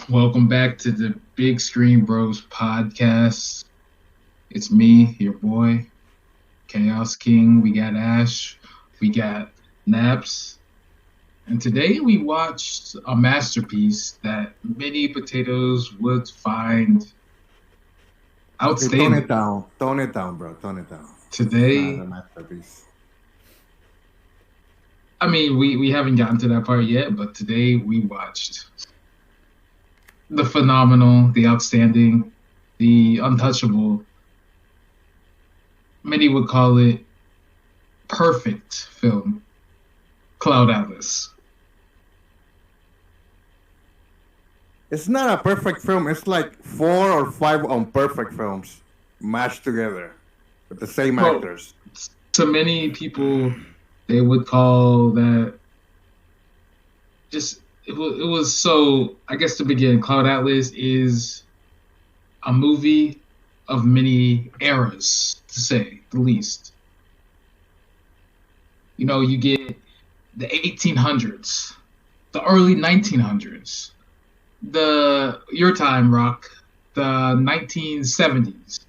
Welcome back to the Big Screen Bros podcast. It's me, your boy, Chaos King. We got Ash, we got Naps, and today we watched a masterpiece that many potatoes would find Okay, tone it outstanding. down. Tone it down, bro. Tone it down. It's not a Today, masterpiece. I mean, we haven't gotten to that part yet, but today we watched the phenomenal, the outstanding, the untouchable. Many would call it perfect film, Cloud Atlas. It's not a perfect film. It's like 4 or 5 unperfect films mashed together with the same Well, actors. to many people, they would call that just it was so. I guess to begin, Cloud Atlas is a movie of many eras, to say the least. You know, you get the 1800s, the early 1900s, the your time, Rock, the 1970s,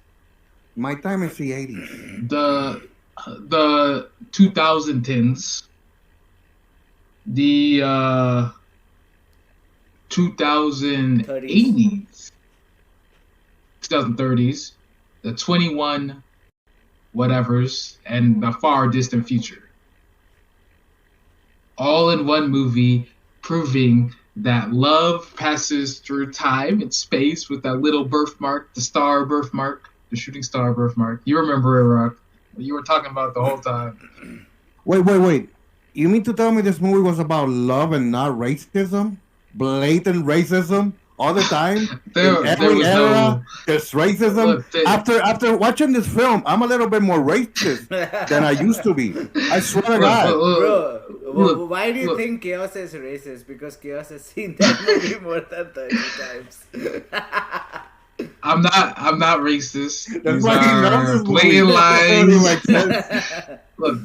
My time is the 80s. the 2010s, the 30s. 2080s, 2030s, the 21 whatevers, and the far distant future. All in one movie, proving that love passes through time and space with that little birthmark, the star birthmark, the shooting star birthmark. You remember it, Rock. You were talking about the whole time. Wait. You mean to tell me this movie was about love and not racism? Blatant racism all the time? In There every was era, no there's racism. look. After watching this film, I'm a little bit more racist than I used to be. I swear to Look, God. Bro, look, why do you look. think Chaos is racist? Because Chaos has seen that movie more than 30 times. I'm not racist. That's These why he loves are this movie. blatant That only makes lies. sense. Look,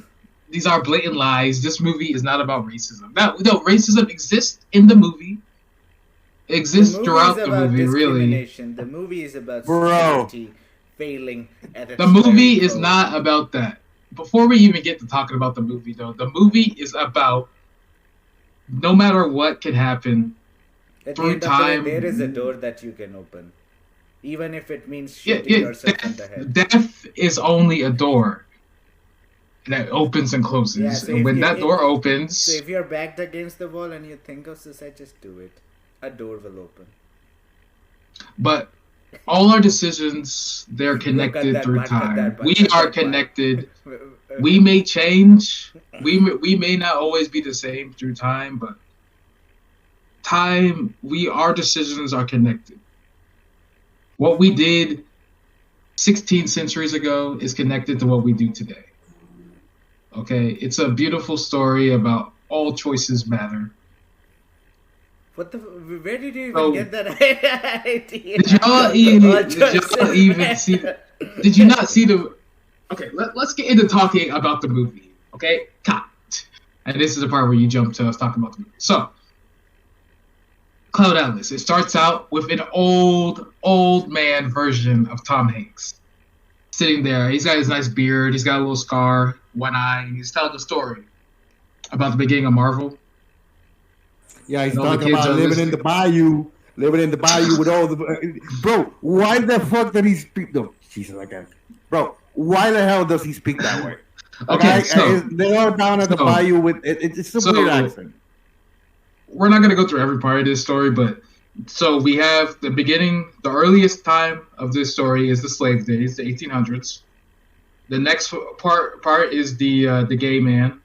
these are blatant lies. This movie is not about racism. No, racism exists in the movie. It The exists movie is throughout the about movie, really. discrimination. The movie is about Bro. society failing at its The movie very is core. not about that. Before we even get to talking about the movie, though, the movie is about no matter what can happen At the through end of the time. day, there is a door that you can open. Even if it means Yeah, shooting yeah, yourself in the head. death is only a door that opens and closes. Yeah, so And if when you- that if- door So opens, if you're backed against the wall and you think of suicide, just do it. A door will open. but all our decisions, they're Look at connected that through butt, cut time. that butt, We cut are that butt. connected. We may change. We may not always be the same through time, but our decisions are connected. What we did 16 centuries ago is connected to what we do today. Okay, it's a beautiful story about all choices matter. What the? Where did you even So, get that idea? Did y'all All choices even matter. see? Did you not see the? Okay, let's get into talking about the movie. Okay, cut. And this is the part where you jump to us talking about the movie. So, Cloud Atlas. It starts out with an old man version of Tom Hanks sitting there. He's got his nice beard. He's got a little scar, one eye. And he's telling the story about the beginning of Marvel. Yeah, he's And all the talking kids about are living in the bayou. Living in the bayou with all the... Bro, why the fuck did he speak... No, Jesus, I can't. Bro, why the hell does he speak that way? Okay, so they're all down at the so- bayou with... It's a so- weird accent. we're not going to go through every part of this story, but so we have the beginning, the earliest time of this story is the slave days, the 1800s. The next part is the gay man.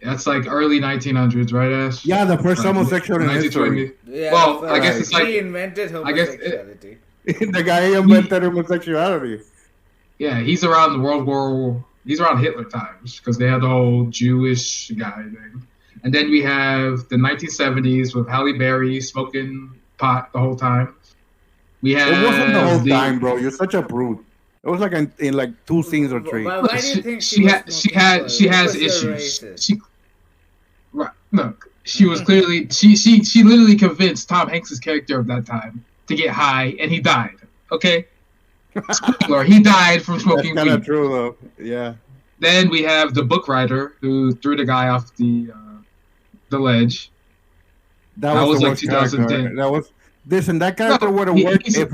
That's like early 1900s, right, Ash? Yeah, the first Like, homosexual in 1920. history. Yeah, Well, for- I guess it's like- he invented I guess it- homosexuality. The guy invented homosexuality. Yeah, he's around the World War. He's around Hitler times because they had the whole Jewish guy thing. And then we have the 1970s with Halle Berry smoking pot the whole time. We have It wasn't the whole time, bro. You're such a brute. It was like in like 2 scenes or 3. Why do you think she was has smoking pot? she has Because you're issues. racist. She right look she was clearly she literally convinced Tom Hanks's character of that time to get high, and he died. Okay, spoiler: he died from That's smoking kind of weed. true, though. Yeah. Then we have the book writer who threw the guy off the ledge. That That was the was like worst character. 2010. That was this and that character No, would have worked if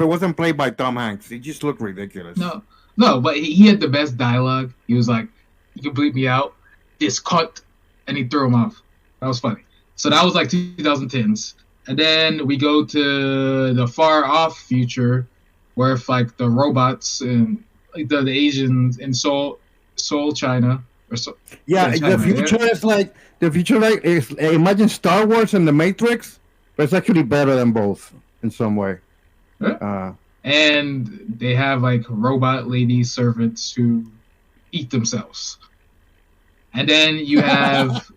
it wasn't played by Tom Hanks. He just looked ridiculous. no, no, but he had the best dialogue. He was like, "You can bleep me out, this cunt," and he threw him off. That was funny. So that was like 2010s, and then we go to the far off future, where if like the robots and like the Asians in Seoul, China, or so, Yeah, yeah, the China, yeah. future is like imagine Star Wars and the Matrix, but it's actually better than both in some way. Yeah. And they have like robot lady servants who eat themselves. And then you have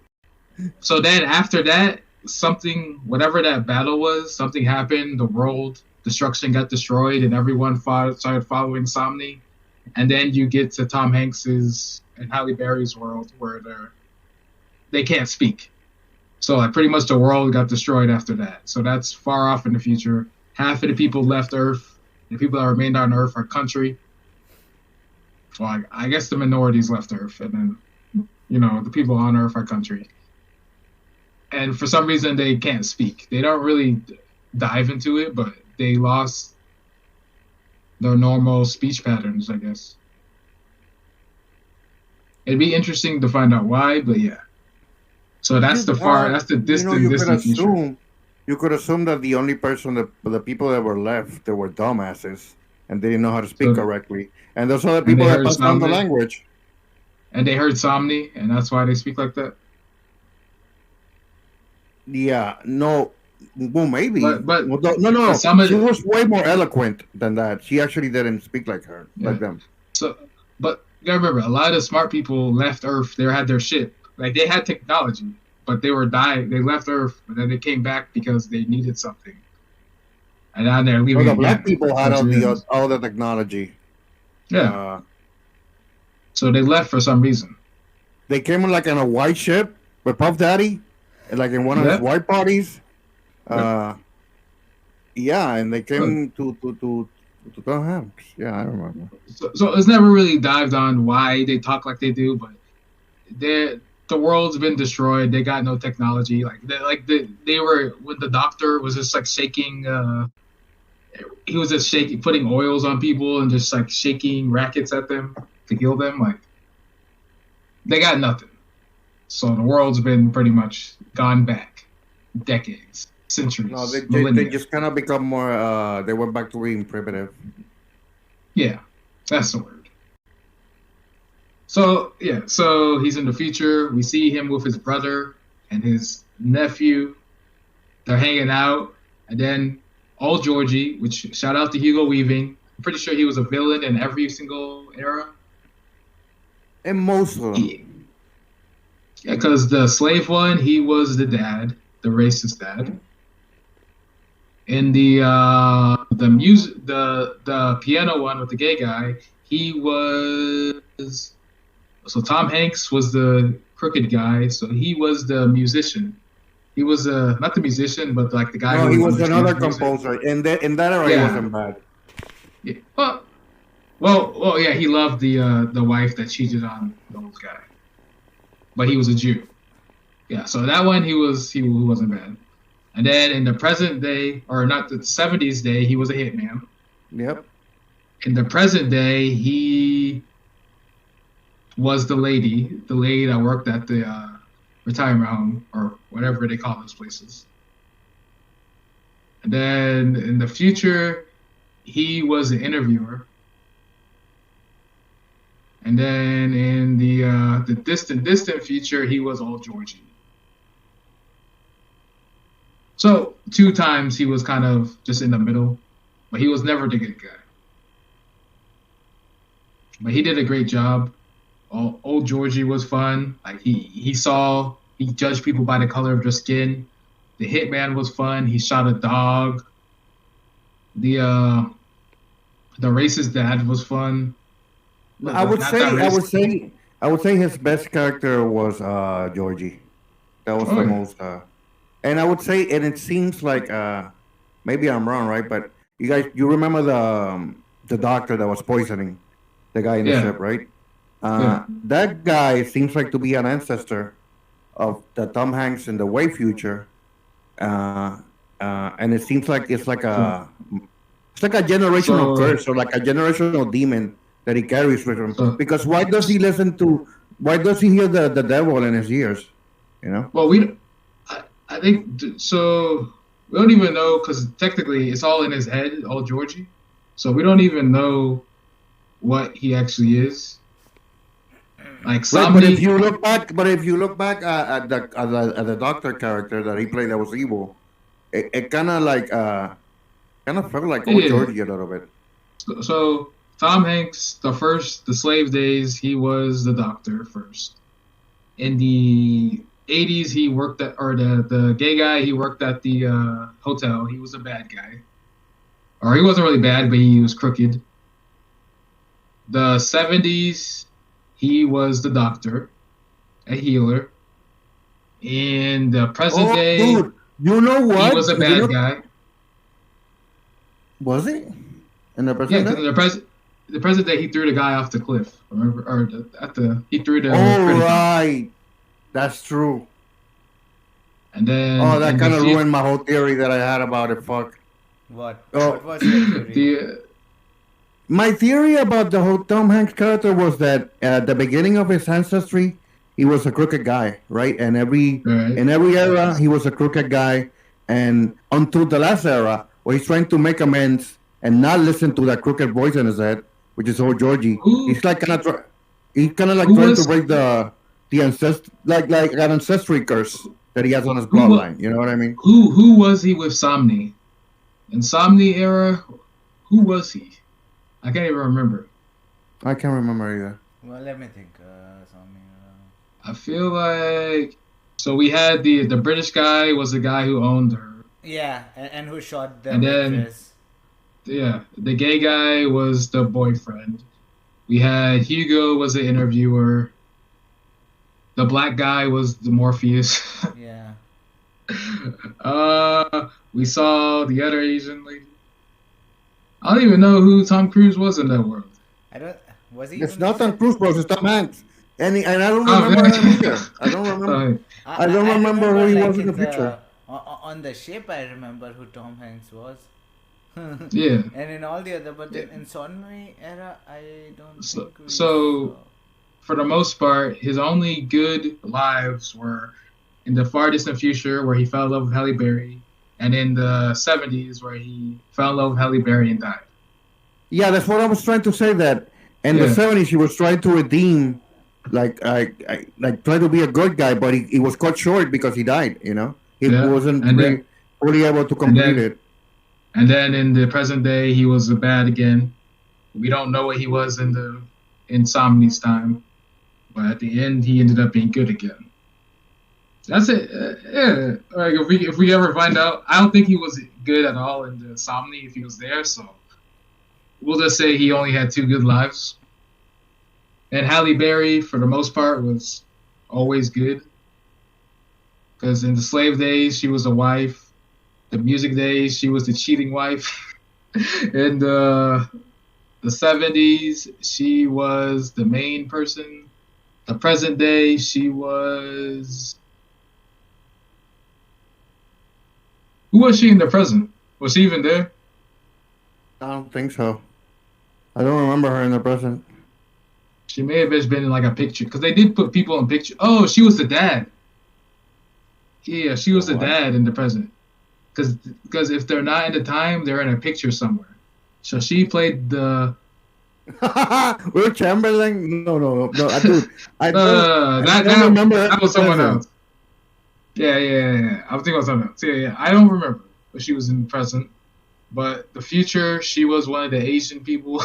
so then after that, something whatever that battle was, something happened, the world destruction got destroyed and everyone started following Somni. And then you get to Tom Hanks's and Halle Berry's world where they can't speak. So like pretty much the world got destroyed after that. So that's far off in the future. Half of the people left Earth. The people that remained on Earth are country. Well, I guess the minorities left Earth, and then the people on Earth are country. And for some reason, they can't speak. They don't really dive into it, but they lost their normal speech patterns, I guess. It'd be interesting to find out why, but yeah. So that's that's the distant future. You could assume that the only person the people that were left, they were dumbasses and they didn't know how to speak correctly. And those are the people that passed down the language. And they heard Somni, and that's why they speak like that. Yeah, no, well, maybe, but no. She was way more eloquent than that. She actually didn't speak like her, like them. So, but you gotta remember, a lot of smart people left Earth. They had their shit, like they had technology, but they were dying. They left Earth, but then they came back because they needed something. And now they're leaving. The black people had all the technology. Yeah. So they left for some reason. They came in like on a white ship with Puff Daddy, and like in one of his white parties. Yeah, and they came to Tom Hanks. Yeah, I remember. So it's never really dived on why they talk like they do, but the world's been destroyed. They got no technology. They were when the doctor was just like shaking. He was just shaking, putting oils on people and just like shaking rackets at them to kill them. Like they got nothing. So the world's been pretty much gone back decades, centuries. No, they just kind of become more. They went back to being primitive. Yeah, that's the word. So yeah, so he's in the future. We see him with his brother and his nephew. They're hanging out, and then Old Georgie, which shout out to Hugo Weaving. I'm pretty sure he was a villain in every single era. And most of them. Yeah, because the slave one, he was the dad, the racist dad. In the piano one with the gay guy, he was. So Tom Hanks was the crooked guy, so he was the musician. He was not the musician, but like the guy. No, he was another composer. In that era, he wasn't bad. Yeah. Well, yeah. He loved the wife that cheated on the old guy, but he was a Jew. Yeah. So that one, he wasn't bad. And then in the present day, or not the 70s day, he was a hitman. Yep. In the present day, he was the lady that worked at the retirement home or whatever they call those places. And then in the future, he was an interviewer. And then in the distant future, he was Old Georgie. So 2 times he was kind of just in the middle, but he was never the good guy. But he did a great job. Old Georgie was fun. Like he judged people by the color of their skin. The hitman was fun. He shot a dog. The racist dad was fun. I would say his best character was Georgie. That was Oh the yeah, most. And I would say, and it seems like maybe I'm wrong, right? But you remember the doctor that was poisoning the guy in the yeah, ship, right? yeah. That guy seems like to be an ancestor of the Tom Hanks in the way future, uh, and it seems like So, it's like a generational so, curse or like a generational demon that he carries with him. so. Because why does he listen to? Why does he hear the devil in his ears? You know. Well, I think so. We don't even know because technically it's all in his head, all Georgie. So we don't even know what he actually is. Like Right, but if Somni, you look back, at the doctor character that he played that was evil, it kind of felt like old yeah. Georgie a little bit. So Tom Hanks, the slave days, he was the doctor first. In the 80s, he worked at, or the gay guy, he worked at the hotel. He was a bad guy, or he wasn't really bad, but he was crooked. The 70s, he was the doctor, a healer. In the present Oh, day, dude, you know he what? was a You know, bad guy. was it in the Yeah, present because day? in the present day, he threw the guy off the cliff. Remember, or he threw the Oh, critic off. right, that's true. And then Oh, that in the kind of future, ruined my whole theory that I had about it. Fuck. What? Oh, What was your theory? the my theory about the whole Tom Hanks character was that at the beginning of his ancestry, he was a crooked guy, right? And right, in every era, he was a crooked guy, and until the last era, where he's trying to make amends and not listen to that crooked voice in his head, which is old Georgie. who He's kind of like who trying to was break the ancest like an ancestry curse that he has on his who wa- bloodline. You know what I mean? who was he with Somni? In Somni era, who was he? I can't even remember. I can't remember either. Well, let me think. Something. I feel like so we had the British guy was the guy who owned her, Yeah, and who shot the and then waitress? yeah, the gay guy was the boyfriend. We had Hugo was the interviewer. The black guy was the Morpheus. Yeah. We saw the other Asian lady. I don't even know who Tom Cruise was in that world. I don't. Was he It's even not there? Tom Cruise, bro. It's Tom Hanks, and I don't Oh, remember him man. either. I don't remember. Sorry. I don't remember who he like was in the in picture. on the ship. I remember who Tom Hanks was. Yeah. And in all the other, but in Sonway era, I don't So, think we so saw. for the most part, his only good lives were in the far distant future where he fell in love with Halle Berry, and in the 70s where he fell in love with Halle Berry and died. Yeah, that's what I was trying to say. That in the Yeah. '70s, he was trying to redeem, like try to be a good guy, but he was cut short because he died. You know, he Yeah. wasn't And then fully able to and complete then it. and then in the present day he was bad again. We don't know what he was in the Insomnia's time, but at the end he ended up being good again. That's it. Yeah. Like if we ever find out, I don't think he was good at all in the Insomnia if he was there. So we'll just say he only had two good lives. And Halle Berry, for the most part, was always good. Because in the slave days, she was a wife. The music days, she was the cheating wife. In the 70s, she was the main person. The present day, she was. Who was she in the present? Was she even there? I don't think so. I don't remember her in the present. She may have just been in like a picture. Because they did put people in picture. Oh, she was the dad. Yeah, she was the What? dad in the present. Because if they're not in the time, they're in a picture somewhere. So she played the Will Chamberlain? No. I that don't remember her that in the was someone present. else. Yeah. I was thinking about something else. Yeah. I don't remember, but she was in the present. But the future, she was one of the Asian people.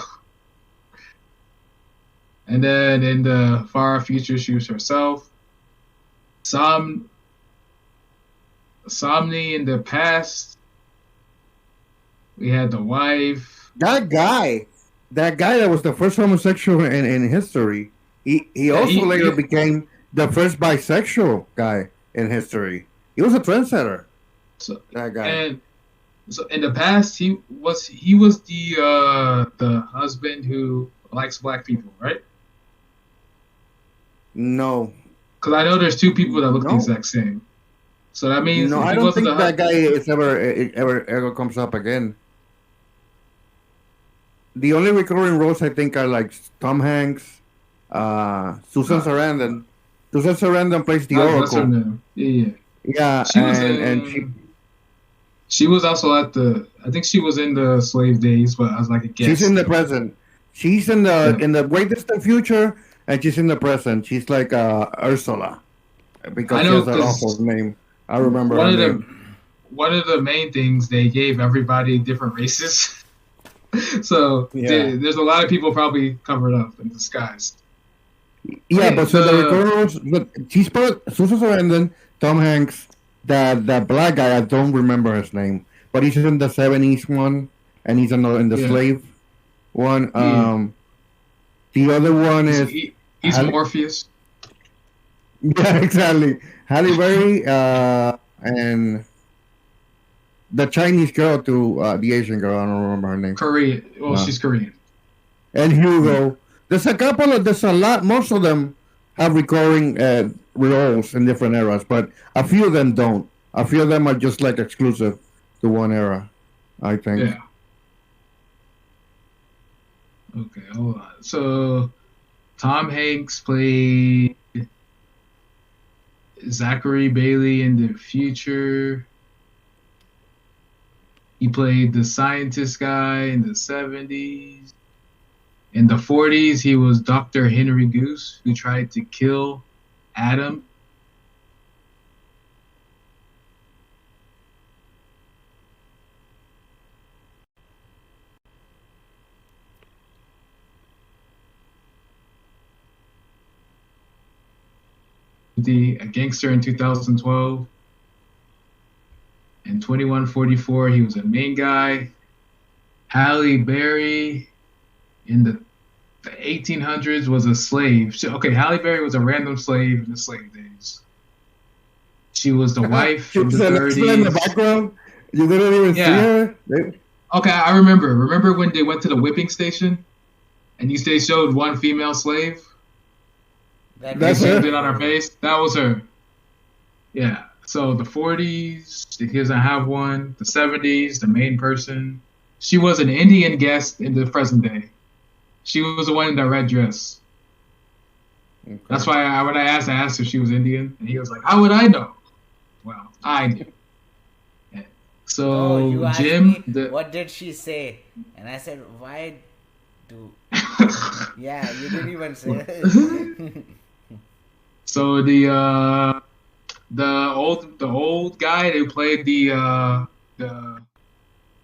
And then in the far future, she was herself. Somni in the past, we had the wife. That guy that was the first homosexual in history. He Yeah, also later became the first bisexual guy in history. He was a trendsetter. So That guy. and so in the past he was the husband who likes black people, right? No, Because I know there's two people that look the no, exact same. So that means no. if I he don't wasn't think the that guy is ever comes up again. The only recurring roles I think are like Tom Hanks, Susan uh, Sarandon. Susan Sarandon plays the that's her Oracle. name. Yeah, yeah. Yeah, She was and she in. She was also at the. I think she was in the slave days, but as like a she's in guest. the present. She's in the Yeah, way distant future, and she's in the present. She's like Ursula I because she know has that awful because name. I remember one her of the name. one of the main things they gave everybody different races. So Yeah, there's a lot of people probably covered up in disguise. yeah. Okay, But so the the recurring roles, but she's part Susan Sarandon, Tom Hanks, that black guy. I don't remember his name, but he's in the '70s one, and he's in the yeah, slave one. yeah. The other one He's is he, he's Halle. Morpheus. Yeah, exactly. Halle Berry, and the Chinese girl to the Asian girl. I don't remember her name. Korean. Well, Uh, she's Korean. and Yeah. Hugo. There's a lot. Most of them have recurring roles in different eras, but a few of them don't. A few of them are just like exclusive to one era. I think. Yeah. Okay, hold on. So Tom Hanks played Zachary Bailey in the future. He played the scientist guy in the 70s. In the 40s, he was Dr. Henry Goose, who tried to kill Adam. A gangster in 2012. In 2144, he was a main guy. Halle Berry in the 1800s was a slave. Okay, Halle Berry was a random slave in the slave days. She was the wife She in was the an extra in the 30s. background. You didn't even see Yeah. her. Okay, I remember. Remember when they went to the whipping station and they showed one female slave? That They That's was zoomed her. in her. on her face. That was her. Yeah. So the 40s, he doesn't have one. The 70s, the main person. She was an Indian guest in the present day. She was the one in the red dress. That's Okay. why when I asked if she was Indian, and he was like, "How would I know?" Well, I knew. Yeah. No, you So asked Jim, me the what did she say, and I said, "Why do?" Yeah, you didn't even say it. so the old guy who played the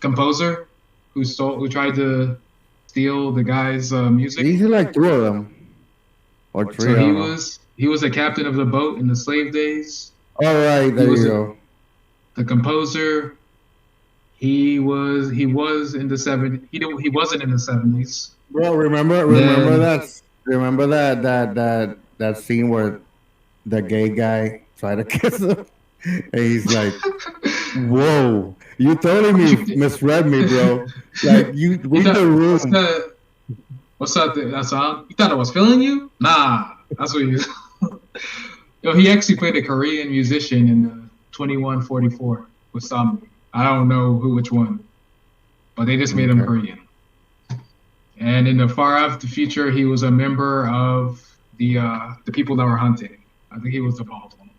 composer who tried to steal the guy's music. These are like two of them or So three. I don't know. he was a captain of the boat in the slave days. All right, He there was you go. the composer. He was in the 70s. He wasn't in the 70s. Bro, Then remember that scene where the gay guy tried to kiss him, and he's like, "Whoa, you totally misread me, bro. Like you you read the thought what's room." that? What's that song? You thought I was feeling you? Nah, that's what you. Yo, he actually played a Korean musician in the 2144 with some. I don't know which one, but they just made him Okay. Korean. And in the far off the future, he was a member of the people that were hunting. I think he was the bald one.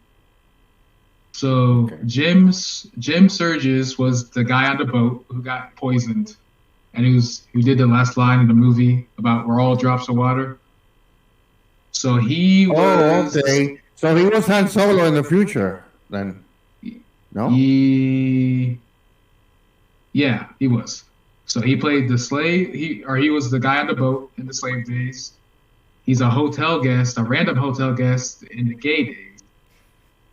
So Okay. Jim Surges was the guy on the boat who got poisoned, and who did the last line in the movie about "We're all drops of water." So he Oh, was okay. So he was Han Solo in the future, then? No. he yeah, he was. So he played the slave. He was the guy on the boat in the slave days. He's a hotel guest, a random hotel guest in the gay days.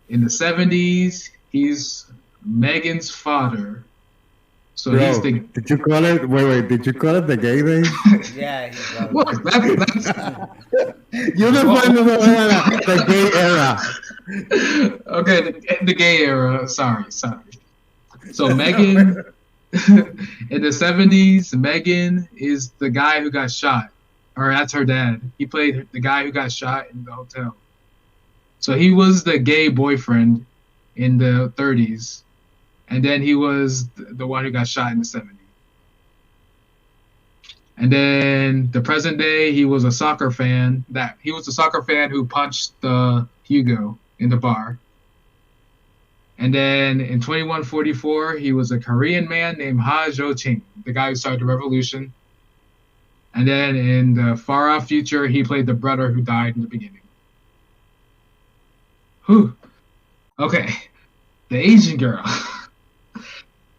In the 70s, he's Megan's father. So he's Bro, the did you call it? Wait. Did you call it the gay days? Yeah, he got what? it. That's You defined the gay era. Okay, the gay era. Sorry. So Megan, in the 70s, Megan is the guy who got shot, or that's her dad. He played the guy who got shot in the hotel. So he was the gay boyfriend in the 30s, and then he was the one who got shot in the 70s. And then the present day, he was a soccer fan. He was a soccer fan who punched Hugo in the bar. And then in 2144, he was a Korean man named Ha Jo-ching, the guy who started the revolution. And then in the far off future, he played the brother who died in the beginning. Whew. Okay, the Asian girl.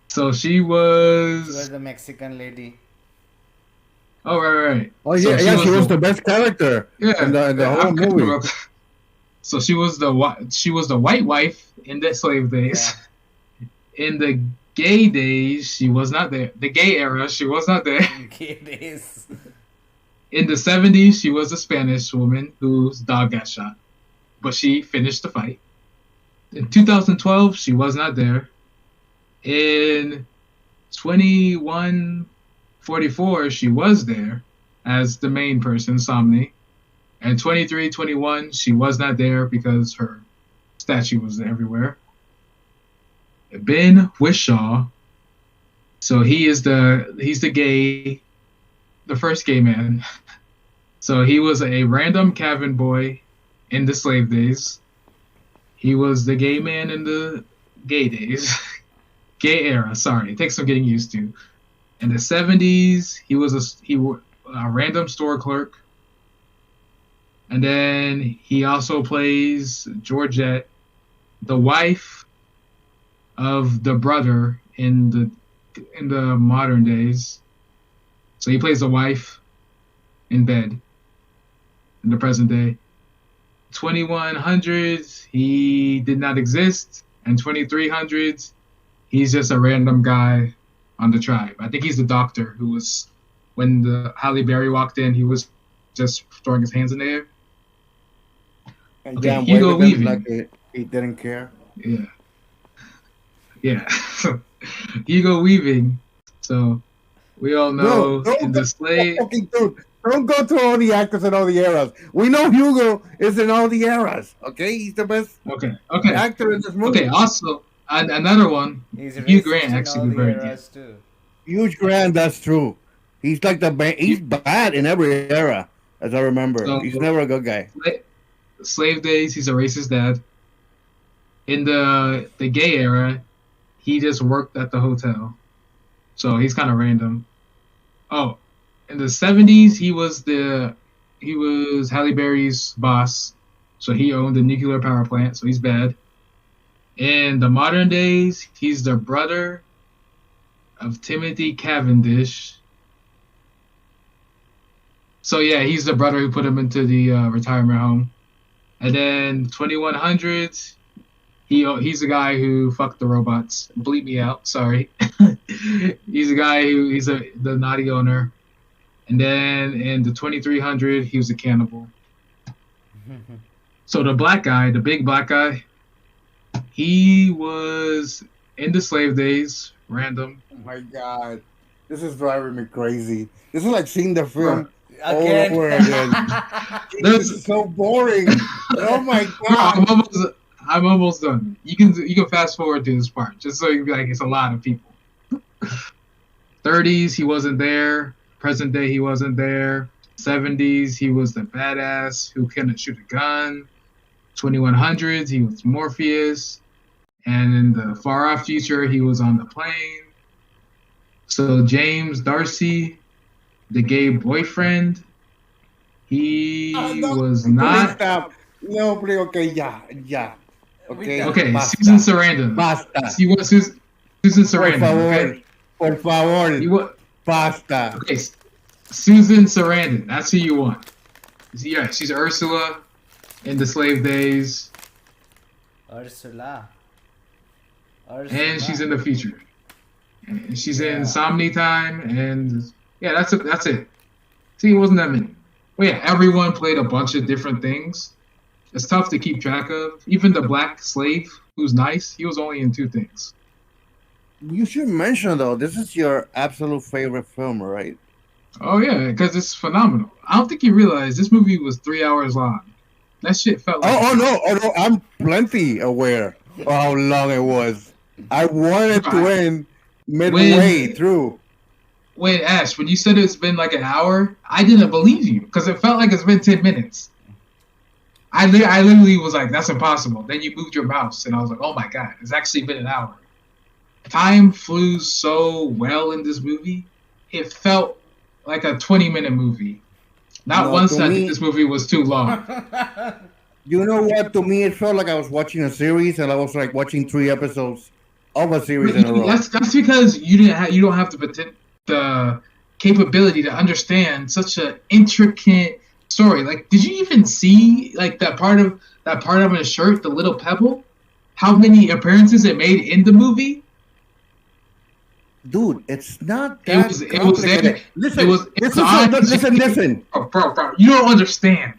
So she was. She was the Mexican lady. Oh right. Oh yeah, so she was the best character. Yeah, in the whole movie. So she was the white wife in the slave days. Yeah. In the gay days, she was not there. The gay era, she was not there. Gay days. In the 70s, she was a Spanish woman whose dog got shot, but she finished the fight. In 2012, she was not there. In 2144, she was there as the main person, Somni. And 2321, she was not there because her statue was everywhere. Ben Whishaw, so he's the first gay man. So he was a random cabin boy in the slave days. He was the gay man in the gay days. Gay era, sorry. It takes some getting used to. In the 70s, he was a random store clerk. And then he also plays Georgette, the wife of the brother in the modern days. So he plays the wife in bed in the present day. 2100s, he did not exist. And 2300s, he's just a random guy on the tribe. I think he's the doctor who was, when the Halle Berry walked in, he was just throwing his hands in the air. And okay, Hugo Weaving. Like he didn't care. Yeah. Hugo Weaving. So we all know in the slave. Don't go through all the actors in all the eras. We know Hugo is in all the eras. Okay, he's the best. Okay. Actor in this movie. Okay. Also, another one. Hugh Grant actually very good. Hugh Grant, that's true. He's like he's bad in every era, as I remember. So, he's never a good guy. Slave days, he's a racist dad. In the gay era, he just worked at the hotel, so he's kind of random. Oh, in the 70s, he was Halle Berry's boss, so he owned the nuclear power plant, so he's bad. In the modern days, he's the brother of Timothy Cavendish. So yeah, he's the brother who put him into the retirement home. And then 2100s, he's the guy who fucked the robots. Bleep me out, sorry. He's the guy he's the naughty owner. And then in the 2300, he was a cannibal. So the black guy, the big black guy, he was in the slave days, random. Oh my God, this is driving me crazy. This is like seeing the film again. All over again. This is so boring. Oh my God. I'm almost done. You can fast forward to this part just so you be like, it's a lot of people. 30s, he wasn't there. Present day, he wasn't there. 70s, he was the badass who couldn't shoot a gun. 2100s, he was Morpheus. And in the far off future, he was on the plane. So James Darcy, the gay boyfriend, he was not. Stop. No, please, okay, yeah. Okay, basta. Susan Sarandon. Basta. Susan Sarandon. Por favor. Basta. Okay, Susan Sarandon. That's who you want. Yeah, she's Ursula in the slave days. Ursula. And she's in the future. And she's in Somni Time, and yeah, that's it. See, it wasn't that many. Well, yeah, everyone played a bunch of different things. It's tough to keep track of. Even the black slave, who's nice, he was only in two things. You should mention though, this is your absolute favorite film, right? Oh yeah, because it's phenomenal. I don't think you realize this movie was 3 hours long. That shit felt like. Oh no! I'm plenty aware of how long it was. I wanted to end midway through. Wait, Ash, when you said it's been like an hour, I didn't believe you because it felt like it's been 10 minutes. I literally was like, that's impossible. Then you moved your mouse, and I was like, oh my god, it's actually been an hour. Time flew so well in this movie. It felt like a 20-minute movie. Not once I think this movie was too long. You know what? To me, it felt like I was watching a series, and I was like watching 3 episodes of a series in a row. That's because you don't have the capability to understand such an intricate story. Like, did you even see like that part of his shirt, the little pebble? How many appearances it made in the movie? Dude, it's not that it was there. Listen. Bro, you don't understand.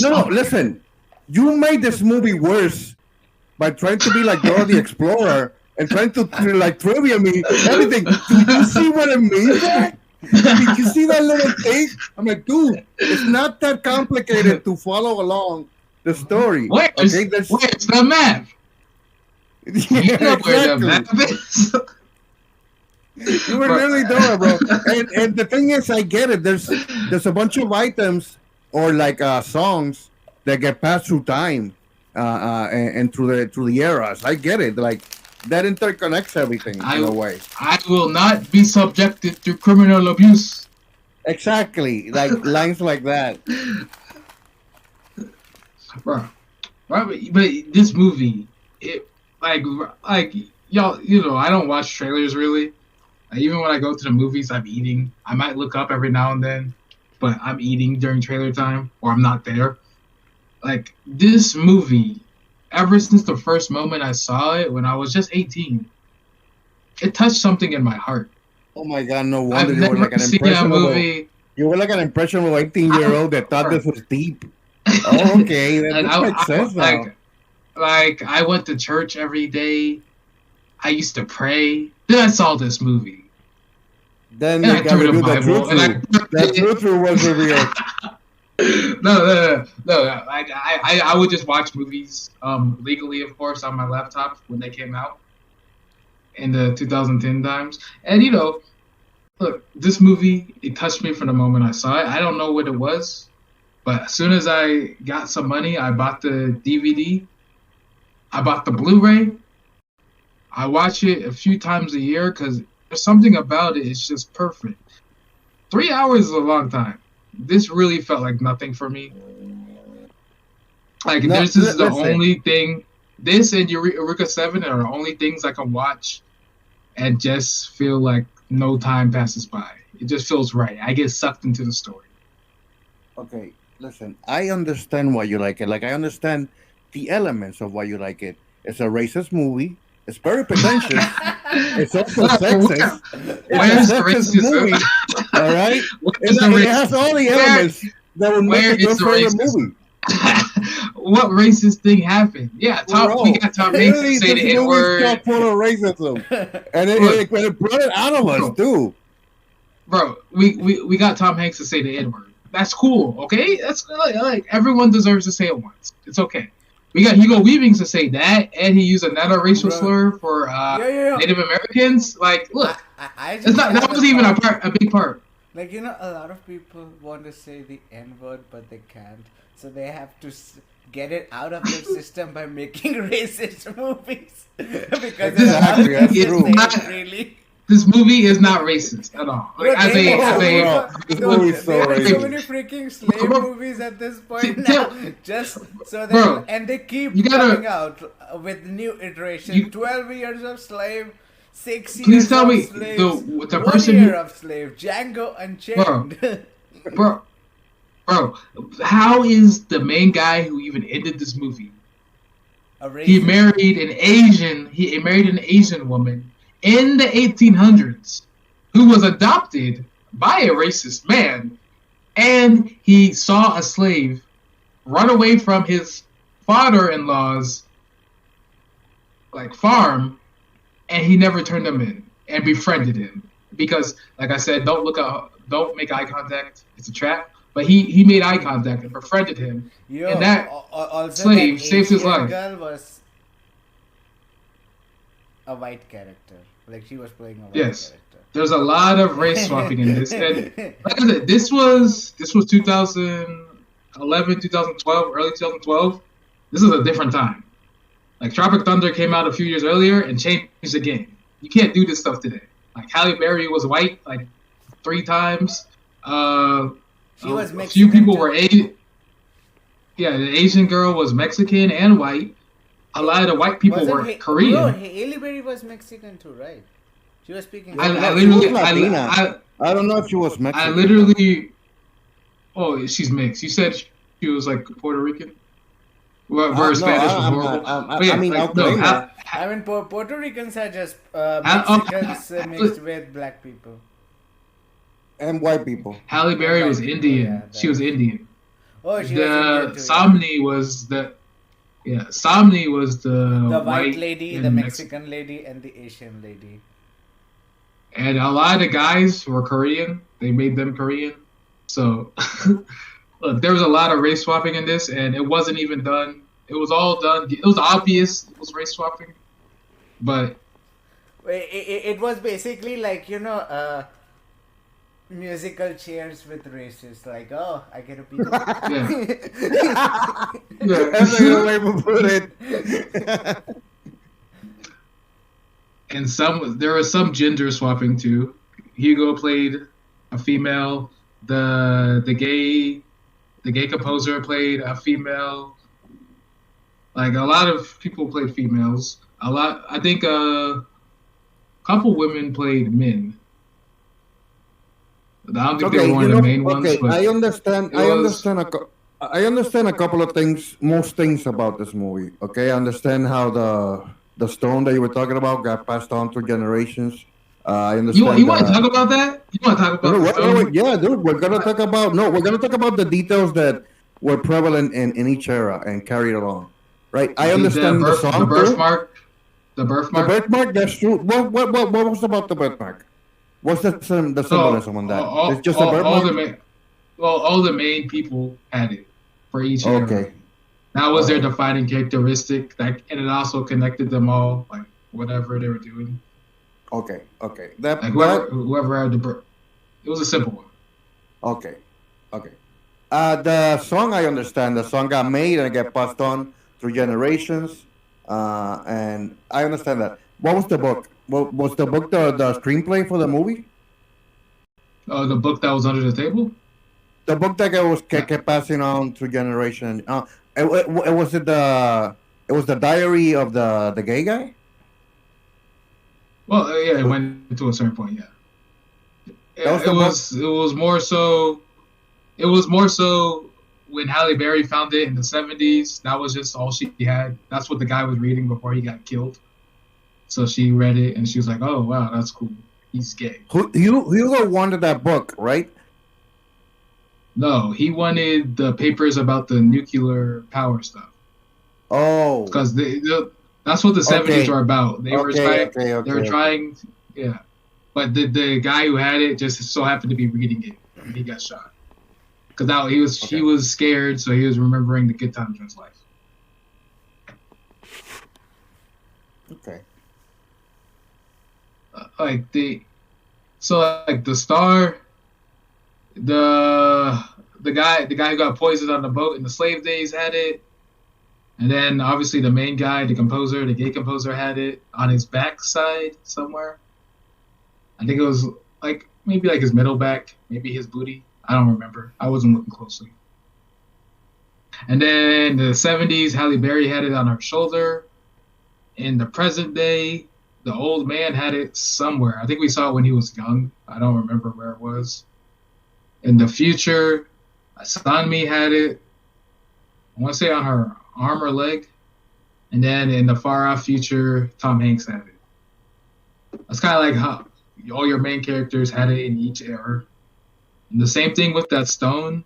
No, listen. You made this movie worse by trying to be like Dora the Explorer and trying to like trivia me everything. Did you see what it means? Did you see that little thing? I'm like, dude, it's not that complicated to follow along the story. Where's the map? Yeah, you know where the map is. You were really Dora, bro. And the thing is, I get it. There's a bunch of items or like songs that get passed through time and through the eras. I get it. Like that interconnects everything in a way. I will not be subjected to criminal abuse. Exactly, like lines like that. Bro, but this movie, it like y'all, I don't watch trailers really. Even when I go to the movies, I'm eating. I might look up every now and then, but I'm eating during trailer time, or I'm not there. Like, this movie, ever since the first moment I saw it when I was just 18, it touched something in my heart. Oh my god, no wonder you were like an impressionable. You were like an impressionable 18-year-old that thought this was deep. Oh, okay, that makes sense now. Like, I went to church every day. I used to pray. Then I saw this movie. Then you got to do the truth. That truth was revealed. No. I would just watch movies legally, of course, on my laptop when they came out in the 2010 times. And look, this movie, it touched me from the moment I saw it. I don't know what it was, but as soon as I got some money, I bought the DVD. I bought the Blu-ray. I watch it a few times a year because there's something about it. It's just perfect. 3 hours is a long time. This really felt like nothing for me. Like, this is the only thing. This and Eureka 7 are the only things I can watch and just feel like no time passes by. It just feels right. I get sucked into the story. Okay, listen. I understand why you like it. Like, I understand the elements of why you like it. It's a racist movie. It's very pretentious. It's also sexist. It's a sexist movie. All right? It has all the elements that would make it your favorite movie. What racist thing happened? Yeah, we got Tom Hanks to say the N-word. It's full of racism. And it brought it out of us, too. Bro, we got Tom Hanks to say the N-word. That's cool, okay? That's like everyone deserves to say it once. It's okay. We got Hugo Weaving to say that, and he used another racial slur for Native Americans. Like, look, that wasn't even a big part. Like, a lot of people want to say the N-word, but they can't. So they have to get it out of their system by making racist movies. Because that's really. This movie is not racist at all. Like, this movie is so racist. So many freaking slave movies at this point now. Just so that, and they keep coming out with new iterations. 12 years of slave, 6 years please tell of me slaves, the 1 person year of slave, Django Unchained. Bro, how is the main guy who even ended this movie? He married an Asian woman in the 1800s who was adopted by a racist man, and he saw a slave run away from his father-in-law's like farm, and he never turned them in and befriended him because, like I said, don't make eye contact. It's a trap. But he made eye contact and befriended him, and that also slave that saved his Asian life. girl was a white character. Like she was playing a white Yes. character. There's a lot of race swapping in this. And like I said, this was 2011, 2012, early 2012. This is a different time. Like Tropic Thunder came out a few years earlier and changed the game. You can't do this stuff today. Like Halle Berry was white like 3 times. She was Mexican. A few people were Asian. Yeah, the Asian girl was Mexican and white. A lot of the white people were Korean. No, Halle Berry was Mexican too, right? She was speaking. I don't know if she was Mexican. I literally. Oh, she's mixed. You said she was like Puerto Rican. Well, her Spanish was horrible. I mean, Puerto Ricans are just Mexicans mixed with black people and white people. Halle Berry was Indian. Yeah, she was Indian. Oh, she was Indian too. Somni was the. Yeah, Somni was the white lady, the Mexican lady, and the Asian lady. And a lot of the guys were Korean. They made them Korean. So, look, there was a lot of race swapping in this, and it wasn't even done. It was all done. It was obvious it was race swapping. But it was basically like, musical chairs with races. Like, oh, I get a piece of it. Yeah. That's a good way to put it. And there was some gender swapping too. Hugo played a female. The gay composer played a female. Like a lot of people played females. I think a couple women played men. I don't think they were one of the main ones. But I understand a couple of things, most things about this movie. Okay, I understand how the stone that you were talking about got passed on through generations. I understand. You want to talk about that? You want to talk about the stone? Yeah, dude. We're gonna talk about the details that were prevalent in each era and carried along. Right. I understand the song. The birthmark. The birthmark. The birthmark. That's true. What was about the birthmark? What's the symbolism on that? It's just a birthmark. All the main people had it for each era. Okay. That was their defining characteristic, and it also connected them all, like whatever they were doing. Okay. Whoever had the birth. It was a simple one. Okay. The song, I understand. The song got made and it got passed on through generations, and I understand that. What was the book? Was the book the screenplay for the movie? Oh, the book that was under the table? The book that kept passing on through generations. It was the diary of the gay guy? Well, yeah, it went to a certain point, yeah. It was more so when Halle Berry found it in the 70s. That was just all she had. That's what the guy was reading before he got killed. So she read it and she was like, "Oh wow, that's cool. He's gay." Hugo wanted that book, right? No, he wanted the papers about the nuclear power stuff. Oh, because that's what the 70s were about. They were trying, yeah. But the guy who had it just so happened to be reading it, and he got shot. Because now he was scared, so he was remembering the good times in his life. Okay. The star, the guy who got poisoned on the boat in the slave days had it, and then obviously the main guy, the gay composer, had it on his backside somewhere. I think it was maybe his middle back, maybe his booty. I don't remember. I wasn't looking closely. And then in the 70s, Halle Berry had it on her shoulder. In the present day, the old man had it somewhere. I think we saw it when he was young. I don't remember where it was. In the future, Sanmi had it, I want to say on her arm or leg. And then in the far off future, Tom Hanks had it. That's kind of like how all your main characters had it in each era. And the same thing with that stone.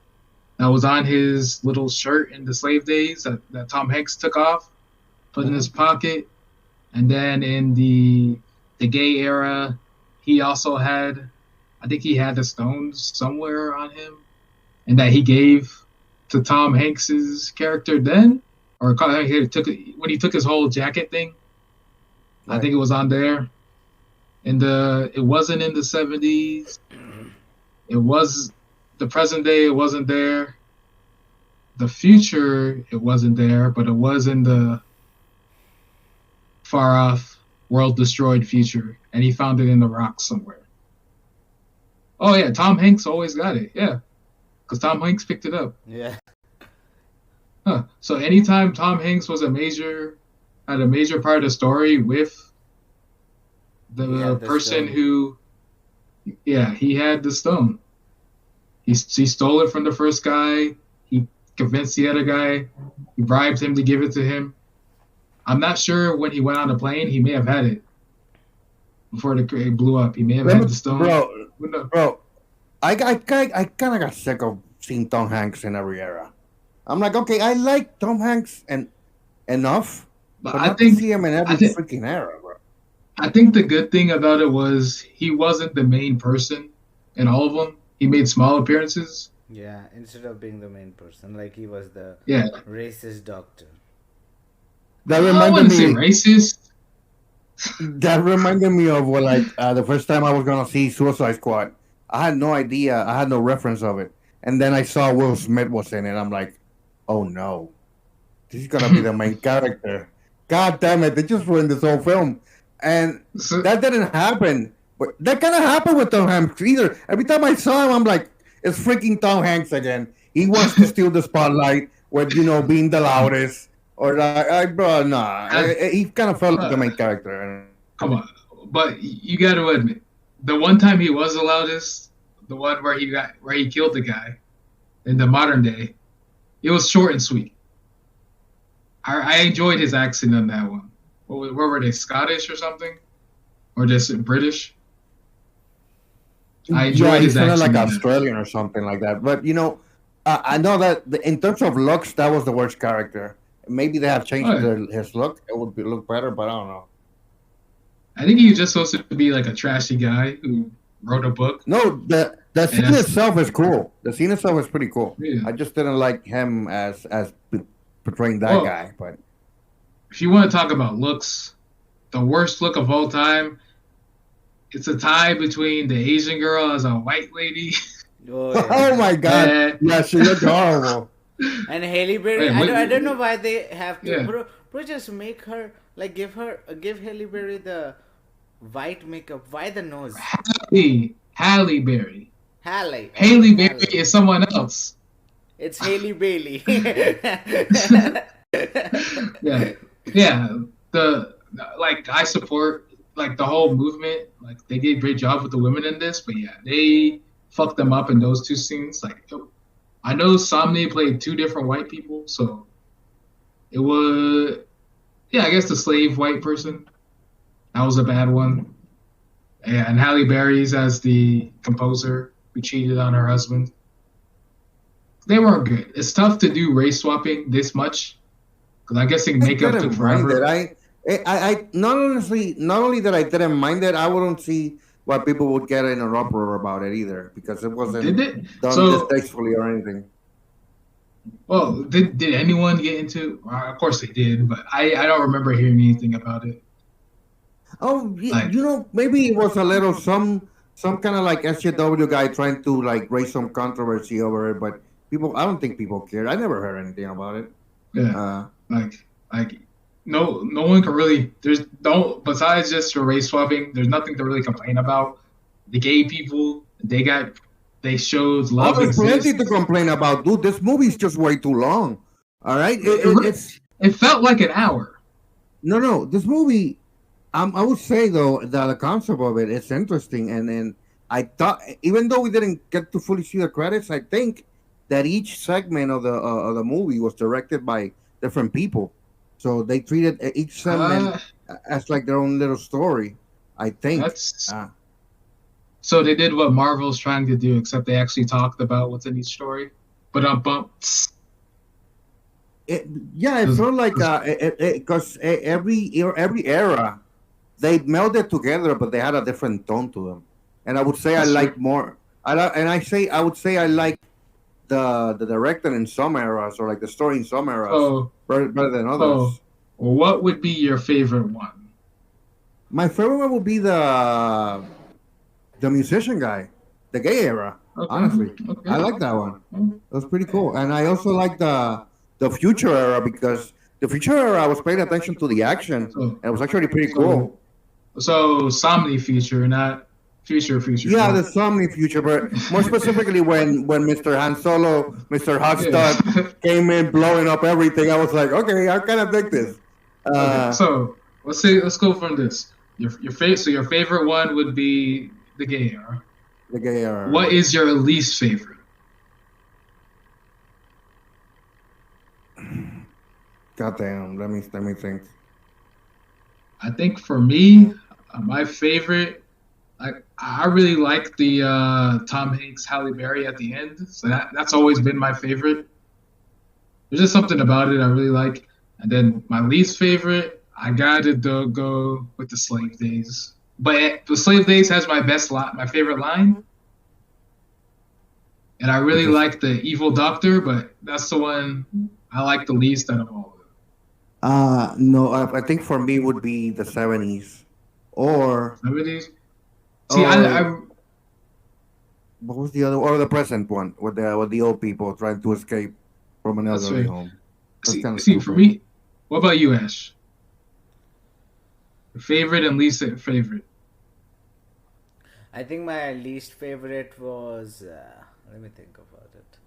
that was on his little shirt in the slave days that Tom Hanks took off, put in his pocket. And then in the gay era, he also had, I think he had the stones somewhere on him, and that he gave to Tom Hanks's character then, or he took it when he took his whole jacket thing. Right. I think it was on there. It wasn't in the 70s. It was the present day. It wasn't there. The future, it wasn't there, but it was in the far off, world destroyed future, and he found it in the rocks somewhere. Oh yeah, Tom Hanks always got it. Yeah, because Tom Hanks picked it up. Yeah. Huh. So anytime Tom Hanks had a major part of the story with the person stone. Who, yeah, he had the stone. He stole it from the first guy. He convinced the other guy. He bribed him to give it to him. I'm not sure when he went on the plane. He may have had it before it blew up. He may have had the stone. Bro, I kind of got sick of seeing Tom Hanks in every era. I'm like, okay, I like Tom Hanks enough, but I think to see him in every freaking era, bro. I think the good thing about it was he wasn't the main person in all of them. He made small appearances. Yeah, instead of being the main person, like he was the racist doctor. That reminded me. Racist. That reminded me of the first time I was gonna see Suicide Squad. I had no idea. I had no reference of it, and then I saw Will Smith was in it. I'm like, oh no, this is gonna be the main character. God damn it! They just ruined this whole film, and that didn't happen. But that kind of happened with Tom Hanks either. Every time I saw him, I'm like, it's freaking Tom Hanks again. He wants to steal the spotlight with being the loudest. Or bro, nah. He kind of felt like the main character. Come on, but you got to admit, the one time he was the loudest, the one where he killed the guy, in the modern day, it was short and sweet. I enjoyed his accent on that one. What were they, Scottish or something, or just British? I enjoyed his accent. Like Australian or something like that. But I know that in terms of looks, that was the worst character. Maybe they have changed his look. It would look better, but I don't know. I think he was just supposed to be like a trashy guy who wrote a book. No, the scene itself is cool. The scene itself is pretty cool. Yeah. I just didn't like him as portraying that guy. But if you want to talk about looks, the worst look of all time, it's a tie between the Asian girl as a white lady. Oh my god! Yeah, she looked horrible. And Halle Berry, I don't know why they have to, bro. Just make her give Halle Berry the white makeup. Why the nose? Halle Berry. Halle Berry is someone else. It's Halle Bailey. yeah. I support the whole movement. Like they did a great job with the women in this, but yeah, they fucked them up in those two scenes. I know Somni played two different white people, so it was, I guess the slave white person. That was a bad one. And Halle Berry's as the composer who cheated on her husband. They weren't good. It's tough to do race swapping this much, because I'm guessing makeup took forever. I not only that I didn't mind it, I wouldn't see why people would get in an uproar about it either, because it wasn't done distastefully or anything. Well, did anyone get into? Of course they did, but I don't remember hearing anything about it. Oh, maybe it was a little some kind of SJW guy trying to raise some controversy over it, but I don't think people cared. I never heard anything about it. Yeah, no one can really. Besides just for race swapping, there's nothing to really complain about. The gay people, they showed love. There's plenty to complain about, dude. This movie's just way too long. All right, it felt like an hour. No, this movie. I would say though that the concept of it's interesting, and I thought, even though we didn't get to fully see the credits, I think that each segment of the movie was directed by different people. So they treated each segment as their own little story, I think. So they did what Marvel's trying to do, except they actually talked about what's in each story. but bumps. Yeah, it felt like because every era they melded together, but they had a different tone to them. And I would say I like more. I would say I like the director in some eras or like the story in some eras better than others. Well, what would be your favorite one? My favorite one would be the musician guy, the gay era. Okay. Honestly, I like that one. It was pretty cool, and I also like the future era because the future era I was paying attention to the action, and it was actually pretty cool. So Somni future, not future. Yeah, the Somni future, but more specifically when Mr. Han Solo, Mr. Hotstad came in blowing up everything, I was like, okay, I kind of dig this. Okay, so let's go from this. Your favorite one would be the gay era. The gay era. What is your least favorite? Goddamn, let me think. I think for me, my favorite, I really like the Tom Hanks Halle Berry at the end. So that's always been my favorite. There's just something about it I really like. And then my least favorite, I gotta go with the Slave Days. But the Slave Days has my favorite line. And I really like the Evil Doctor, but that's the one I like the least out of all of them. No, I think for me would be the 70s. Or 70s? See, I what was the other, or the present one with the old people trying to escape from an elderly home? See, for me, what about you, Ash? Favorite and least favorite? I think my least favorite was. Let me think about it.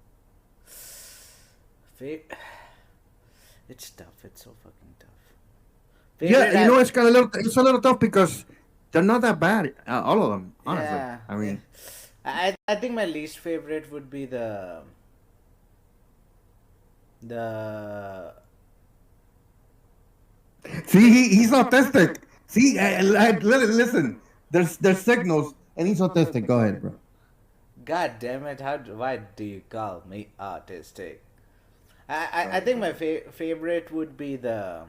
It's tough. It's so fucking tough. Favorite it's a little tough because they're not that bad. All of them, honestly. Yeah, I mean, I think my least favorite would be the. See, he's autistic. See, listen. There's signals, and he's autistic. Go ahead, bro. God damn it! Why do you call me autistic? I think my favorite would be the.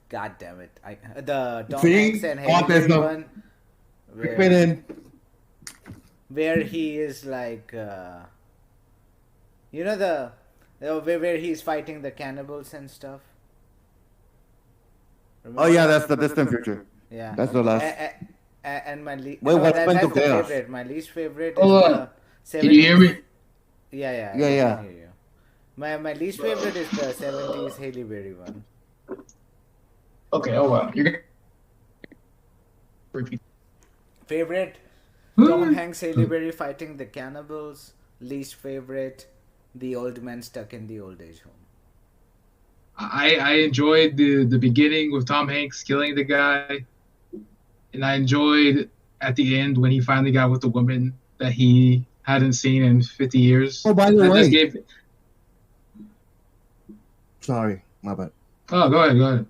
God damn it! The Tom Hanks and Halle Berry one. Where he is like, where he's fighting the cannibals and stuff. Remember? Oh yeah, that's the distant future. Yeah, that's the last. And my that's the favorite. My least favorite is the 70s. Can you hear me? Yeah. I can hear you. My least favorite is the 70s Halle Berry one. Okay, hold on. You're gonna repeat. Favorite? Tom Hanks, Halle Berry fighting the cannibals. Least favorite? The old man stuck in the old age home. I enjoyed the beginning with Tom Hanks killing the guy, and I enjoyed at the end when he finally got with the woman that he hadn't seen in 50 years. Oh, by the way. Sorry, my bad. Oh, go ahead.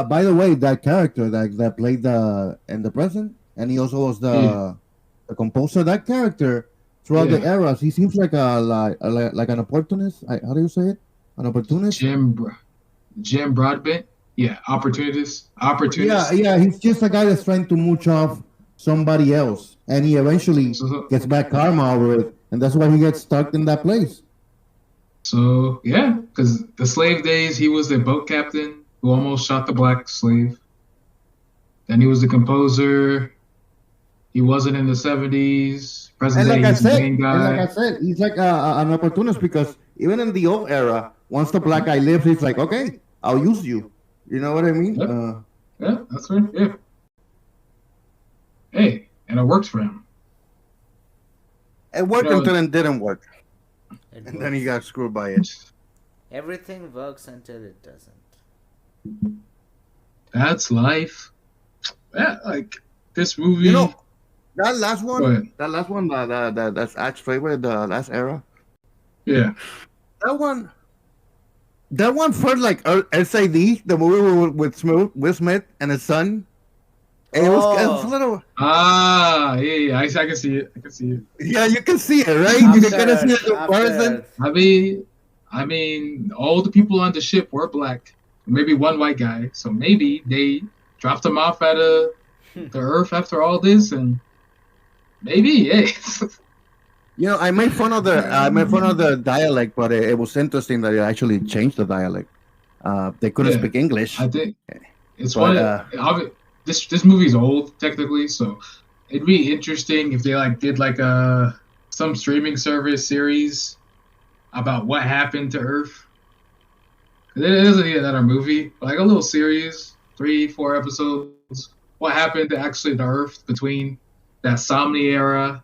By the way, that character that played in the present, and he also was the composer. That character throughout the eras, he seems like an opportunist. How do you say it? An opportunist? Jim Broadbent? Yeah, opportunist. Yeah, he's just a guy that's trying to mooch off somebody else, and he eventually gets back karma over it, and that's why he gets stuck in that place. So, yeah, because the Slave Days, he was the boat captain who almost shot the black slave. Then he was the composer. He wasn't in the 70s. Present day, he's the main guy. And like I said, he's like an opportunist because even in the old era, once the black guy lives, he's like, okay, I'll use you. You know what I mean? Yep. Yeah, that's right. Yeah. Hey, and it works for him. It worked until it didn't work. And then he got screwed by it. Everything works until it doesn't. That's life. Yeah, like this movie. You know, that last one, that's Ash's favorite, the last era. Yeah. That one felt like SAD, the movie with Will Smith and his son. It was a little. I can see it. I can see it. Yeah, you can see it, right? You can kind of see the After comparison. I mean, all the people on the ship were black. Maybe one white guy. So maybe they dropped him off at the Earth after all this, and maybe, hey. You know, I made fun of the dialect, but it was interesting that it actually changed the dialect. They couldn't Yeah, speak English, I think it's but one of this movie's old technically, so it'd be interesting if they like did like a some streaming service series about what happened to Earth. It isn't even that a movie, but like a little series, 3, 4 episodes. What happened to actually the Earth between that Somni era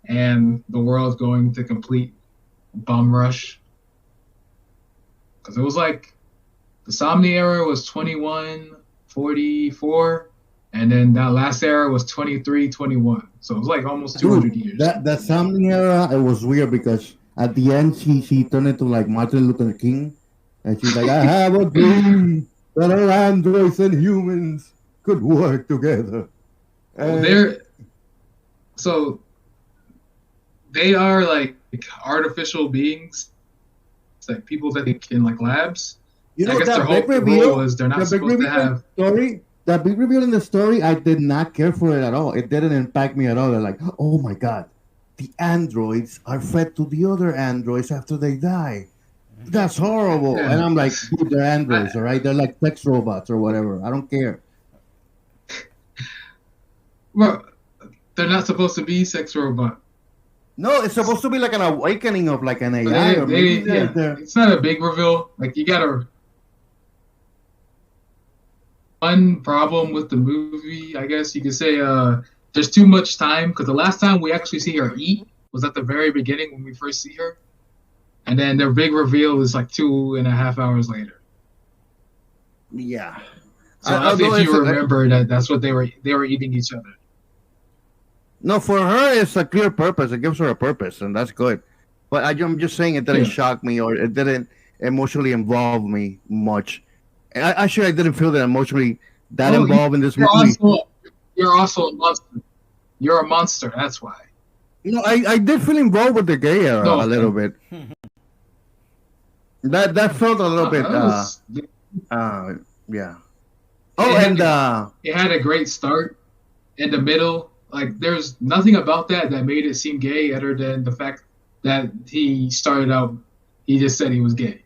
and the world going to complete bum rush? Because it was like the Somni era was 2144, and then that last era was 2321. So it was like almost 200 dude, years. that something era, it was weird because at the end she turned into like Martin Luther King, and she's like, "I have a dream that our androids and humans could work together." Well, And so they are like artificial beings. It's like people that think in like labs. you I know guess their that whole big rule reveal, is they're not the big supposed to reveal in have. the story, that big reveal in the story, I did not care for it at all. It didn't impact me at all. They're like, "Oh my god, the androids are fed to the other androids after they die. That's horrible." And Yeah, I'm like, dude, they're I, androids, all right? They're like sex robots or whatever. I don't care. well, they're not supposed to be sex robot. No, it's supposed to be like an awakening of like an But AI, or maybe yeah, they're it's not a big reveal. Like you gotta one problem with the movie, I guess you could say, there's too much time because the last time we actually see her eat was at the very beginning when we first see her, and then their big reveal is like 2.5 hours later. yeah. So I don't think if you remember that's what they were eating each other. No, for her, it's a clear purpose. It gives her a purpose, and that's good. But I'm just saying it didn't Yeah. shock me or it didn't emotionally involve me much. Actually, I didn't feel that emotionally that Oh, involved in this you're movie. you're also a monster. You're a monster. That's why. You know, I did feel involved with the gay era No, a little bit. That felt a little bit. that was, Yeah. Oh, it, and had, it had a great start in the middle. Like there's nothing about that made it seem gay other than the fact that he started out. He just said he was gay.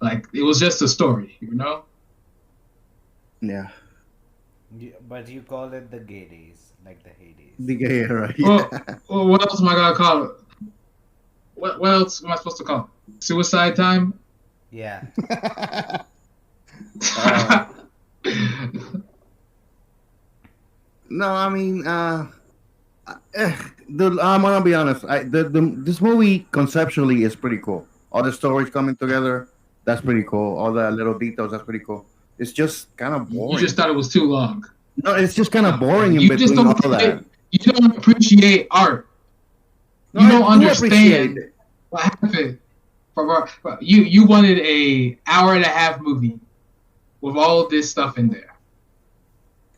Like it was just a story, you know. yeah, But you call it the gay days, like the heydays. the gay era. Well, Yeah. well, what else am I gonna call it? What else am I supposed to call it? Suicide time? Yeah. No, I mean, I'm gonna be honest. This movie conceptually is pretty cool. All the stories coming together, that's pretty cool. All the little details, that's pretty cool. It's just kind of boring. You just thought it was too long. No, it's just kind of boring in You just between all don't. that. You don't appreciate art. No, You I don't do appreciate understand it. what happened. You wanted a hour and a half movie with all this stuff in there.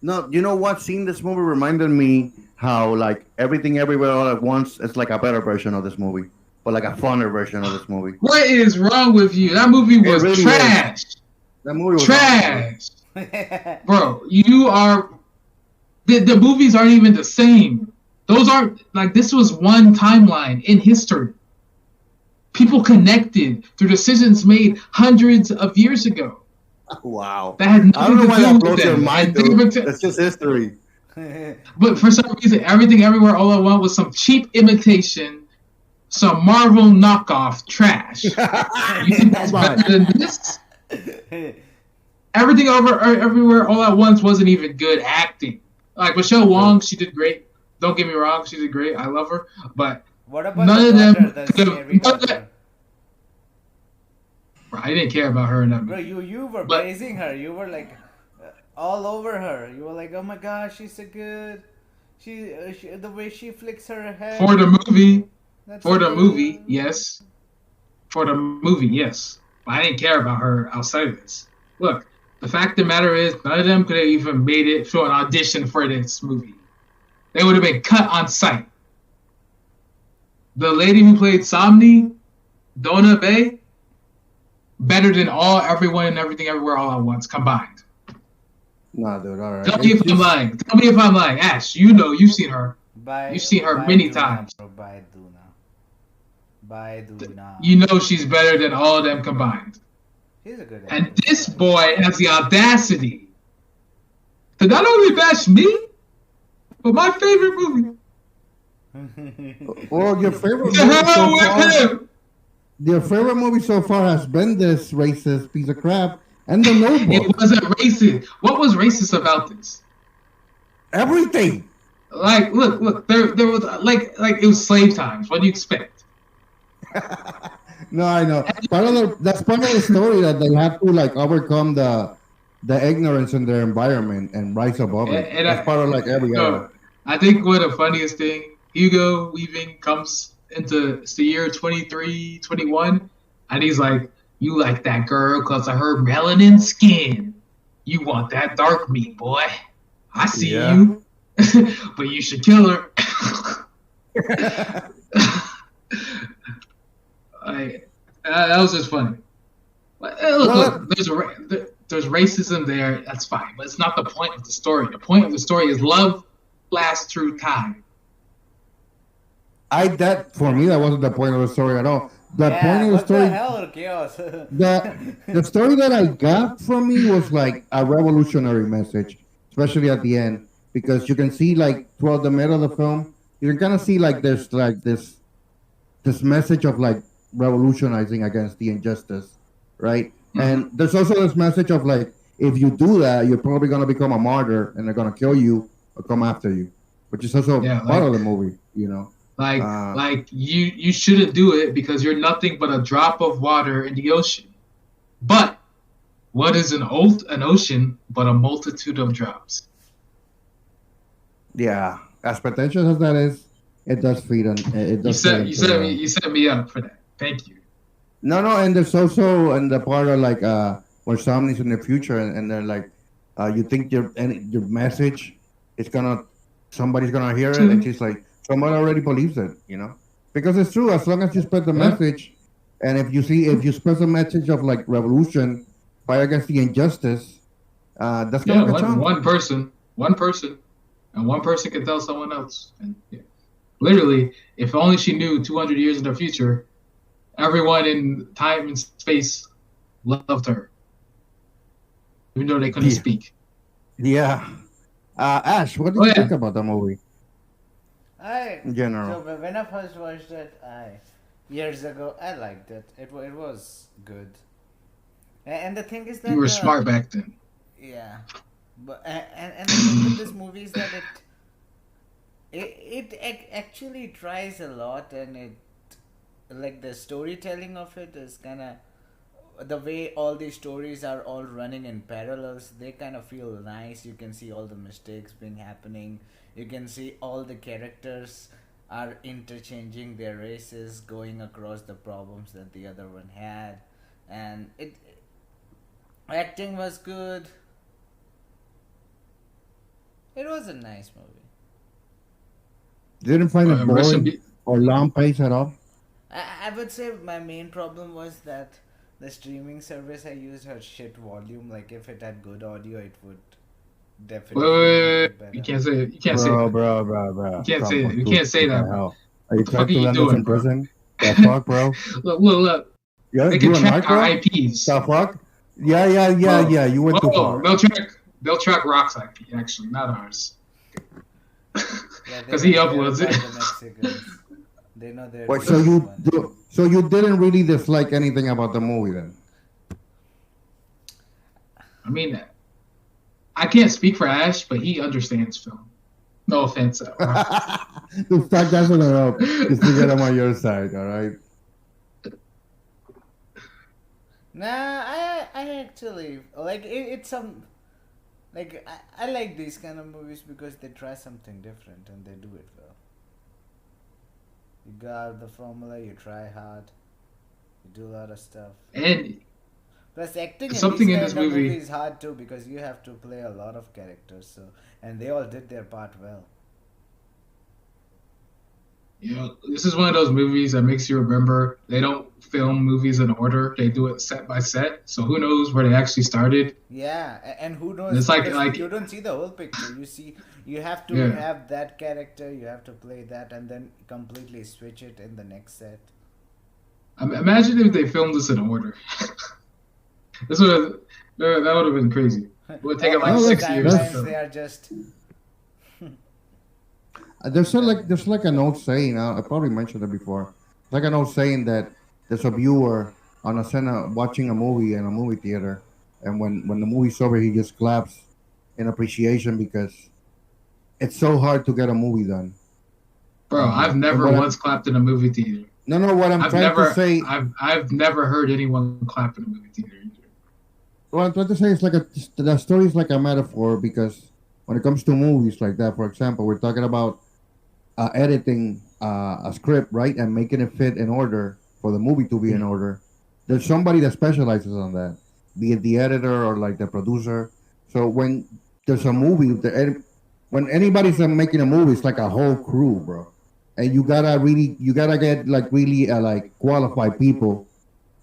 No, you know what? Seeing this movie reminded me how like Everything Everywhere All at Once is like a better version of this movie, but like a funner version of this movie. What is wrong with you? That movie was really trash. That movie was Trash. Bro, you are. The movies aren't even the same. Those aren't like this was one timeline in history. People connected through decisions made hundreds of years ago. Wow. That had I don't know nothing why to do that with blows your them. mind, And dude. they- That's just history. But for some reason, Everything Everywhere All at Once was some cheap imitation, some Marvel knockoff trash. You think that's better than this? Everywhere All at Once wasn't even good acting. Like Michelle Wong, she did great. Don't get me wrong, she did great. I love her, but What about none the of them. daughter, the scary daughter? I didn't care about her in that Bro, movie. you were But- praising her. You were like all over her. You were like, oh my gosh, she's so good. She the way she flicks her head. For the movie, that's for so the movie, good." yes. For the movie, yes. But I didn't care about her outside of this. Look, the fact of the matter is, none of them could have even made it to an audition for this movie. they would have been cut on sight. The lady who played Somni, Donna Bay, better than everyone and everything everywhere all at once combined. Nah, dude, all right. Tell me if I'm lying. Tell me if I'm lying. Ash, you know, you've seen her. You've seen her many times. By Duna. You know she's better than all of them combined. He's a good actor. And this boy has the audacity to not only bash me, but my favorite movie. Well, your favorite The movie hell so with far, him. your favorite movie so far has been this racist piece of crap and The It Notebook. wasn't racist. What was racist about this? Everything. Like, look, there was like it was slave times. What do you expect? No, I know. That's part of the story that they have to like overcome the ignorance in their environment and rise above it. And That's part of like every era. no, I think what the funniest thing, Hugo Weaving comes into it's the year 23, 21, and he's like, "You like that girl because of her melanin skin. You want that dark meat, boy. I see Yeah. you, but you should kill her." That was just funny. Look, there's racism there. That's fine, but it's not the point of the story. The point of the story is love lasts through time. That for me, that wasn't the point of the story at all. The point of the what story, the hell, chaos? the story that I got from me was like a revolutionary message, especially at the end, because you can see like throughout the middle of the film, you can kind of see like there's like this message of like revolutionizing against the injustice, right? And there's also this message of like if you do that, you're probably gonna become a martyr and they're gonna kill you or come after you, which is also part of the movie, you know. Like you shouldn't do it because you're nothing but a drop of water in the ocean. But what is an ocean but a multitude of drops? Yeah, as pretentious as that is, it does feed on. It does. You set me up for that. Thank you. No, and there's also in the part of like where somebody's in the future and they're like, you think your message is somebody's gonna hear it, and she's like, somebody already believes it, you know, because it's true. As long as you spread the message, and if you spread the message of like revolution, fight against the injustice, that's gonna catch on. One person, and one person can tell someone else. And literally, if only she knew 200 years in the future, everyone in time and space loved her, even though they couldn't speak. Yeah. Ash, what do you think about the movie? In general. So when I first watched it, years ago, I liked it. It was good. And the thing is that you were smart back then. Yeah, but and the thing with this movie is that it actually tries a lot, and it like the storytelling of it is kind of the way all these stories are all running in parallels. They kind of feel nice. You can see all the mistakes being happening. You can see all the characters are interchanging their races, going across the problems that the other one had, and acting was good. It was a nice movie. Didn't find it boring or long pace at all. I would say my main problem was that the streaming service I used had shit volume. Like if it had good audio, it would definitely. Wait. You can't say it. You can't say it. Bro. You can't say it. You can't say that, bro. Are you trying to land us in prison? The fuck, bro? Look. Yeah, they can track our IPs. The fuck? Yeah. You went too far. They'll track Rock's IP, actually, not ours. Because he uploads it. They know they're. Wait, so you didn't really dislike anything about the movie then? I mean, I can't speak for Ash, but he understands film. No offense. To start gassing it up, just to get him on your side, all right? Nah, I actually like it's some. Like I like these kind of movies because they try something different and they do it well. You go out the formula, you try hard, you do a lot of stuff. And plus acting something in this kind of movie is hard too because you have to play a lot of characters. So and they all did their part well. You know, this is one of those movies that makes you remember they don't film movies in order. They do it set by set. So who knows where they actually started? Yeah, and who And knows, it's like because like you don't see the whole picture. You see, you have to yeah. have that character, you have to play that, and then completely switch it in the next set. Imagine if they filmed this in order. This would have that would have been crazy. It would take like All the 6 years to timelines, that's they film. are just. there's like an old saying. I probably mentioned it before. It's like an old saying that there's a viewer on a center watching a movie in a movie theater, and when the movie's over, he just claps in appreciation because it's so hard to get a movie done. Bro, I've And never what I'm once clapped in a movie theater. no, what I'm I've trying to never say, I've never heard anyone clap in a movie theater either. what I'm trying to say is like the story is like a metaphor because when it comes to movies like that, for example, we're talking about editing a script, right, and making it fit in order for the movie to be in order. There's somebody that specializes on that, be it the editor or like the producer. So when there's a movie, when anybody's making a movie, it's like a whole crew, bro. And you gotta get like really like qualified people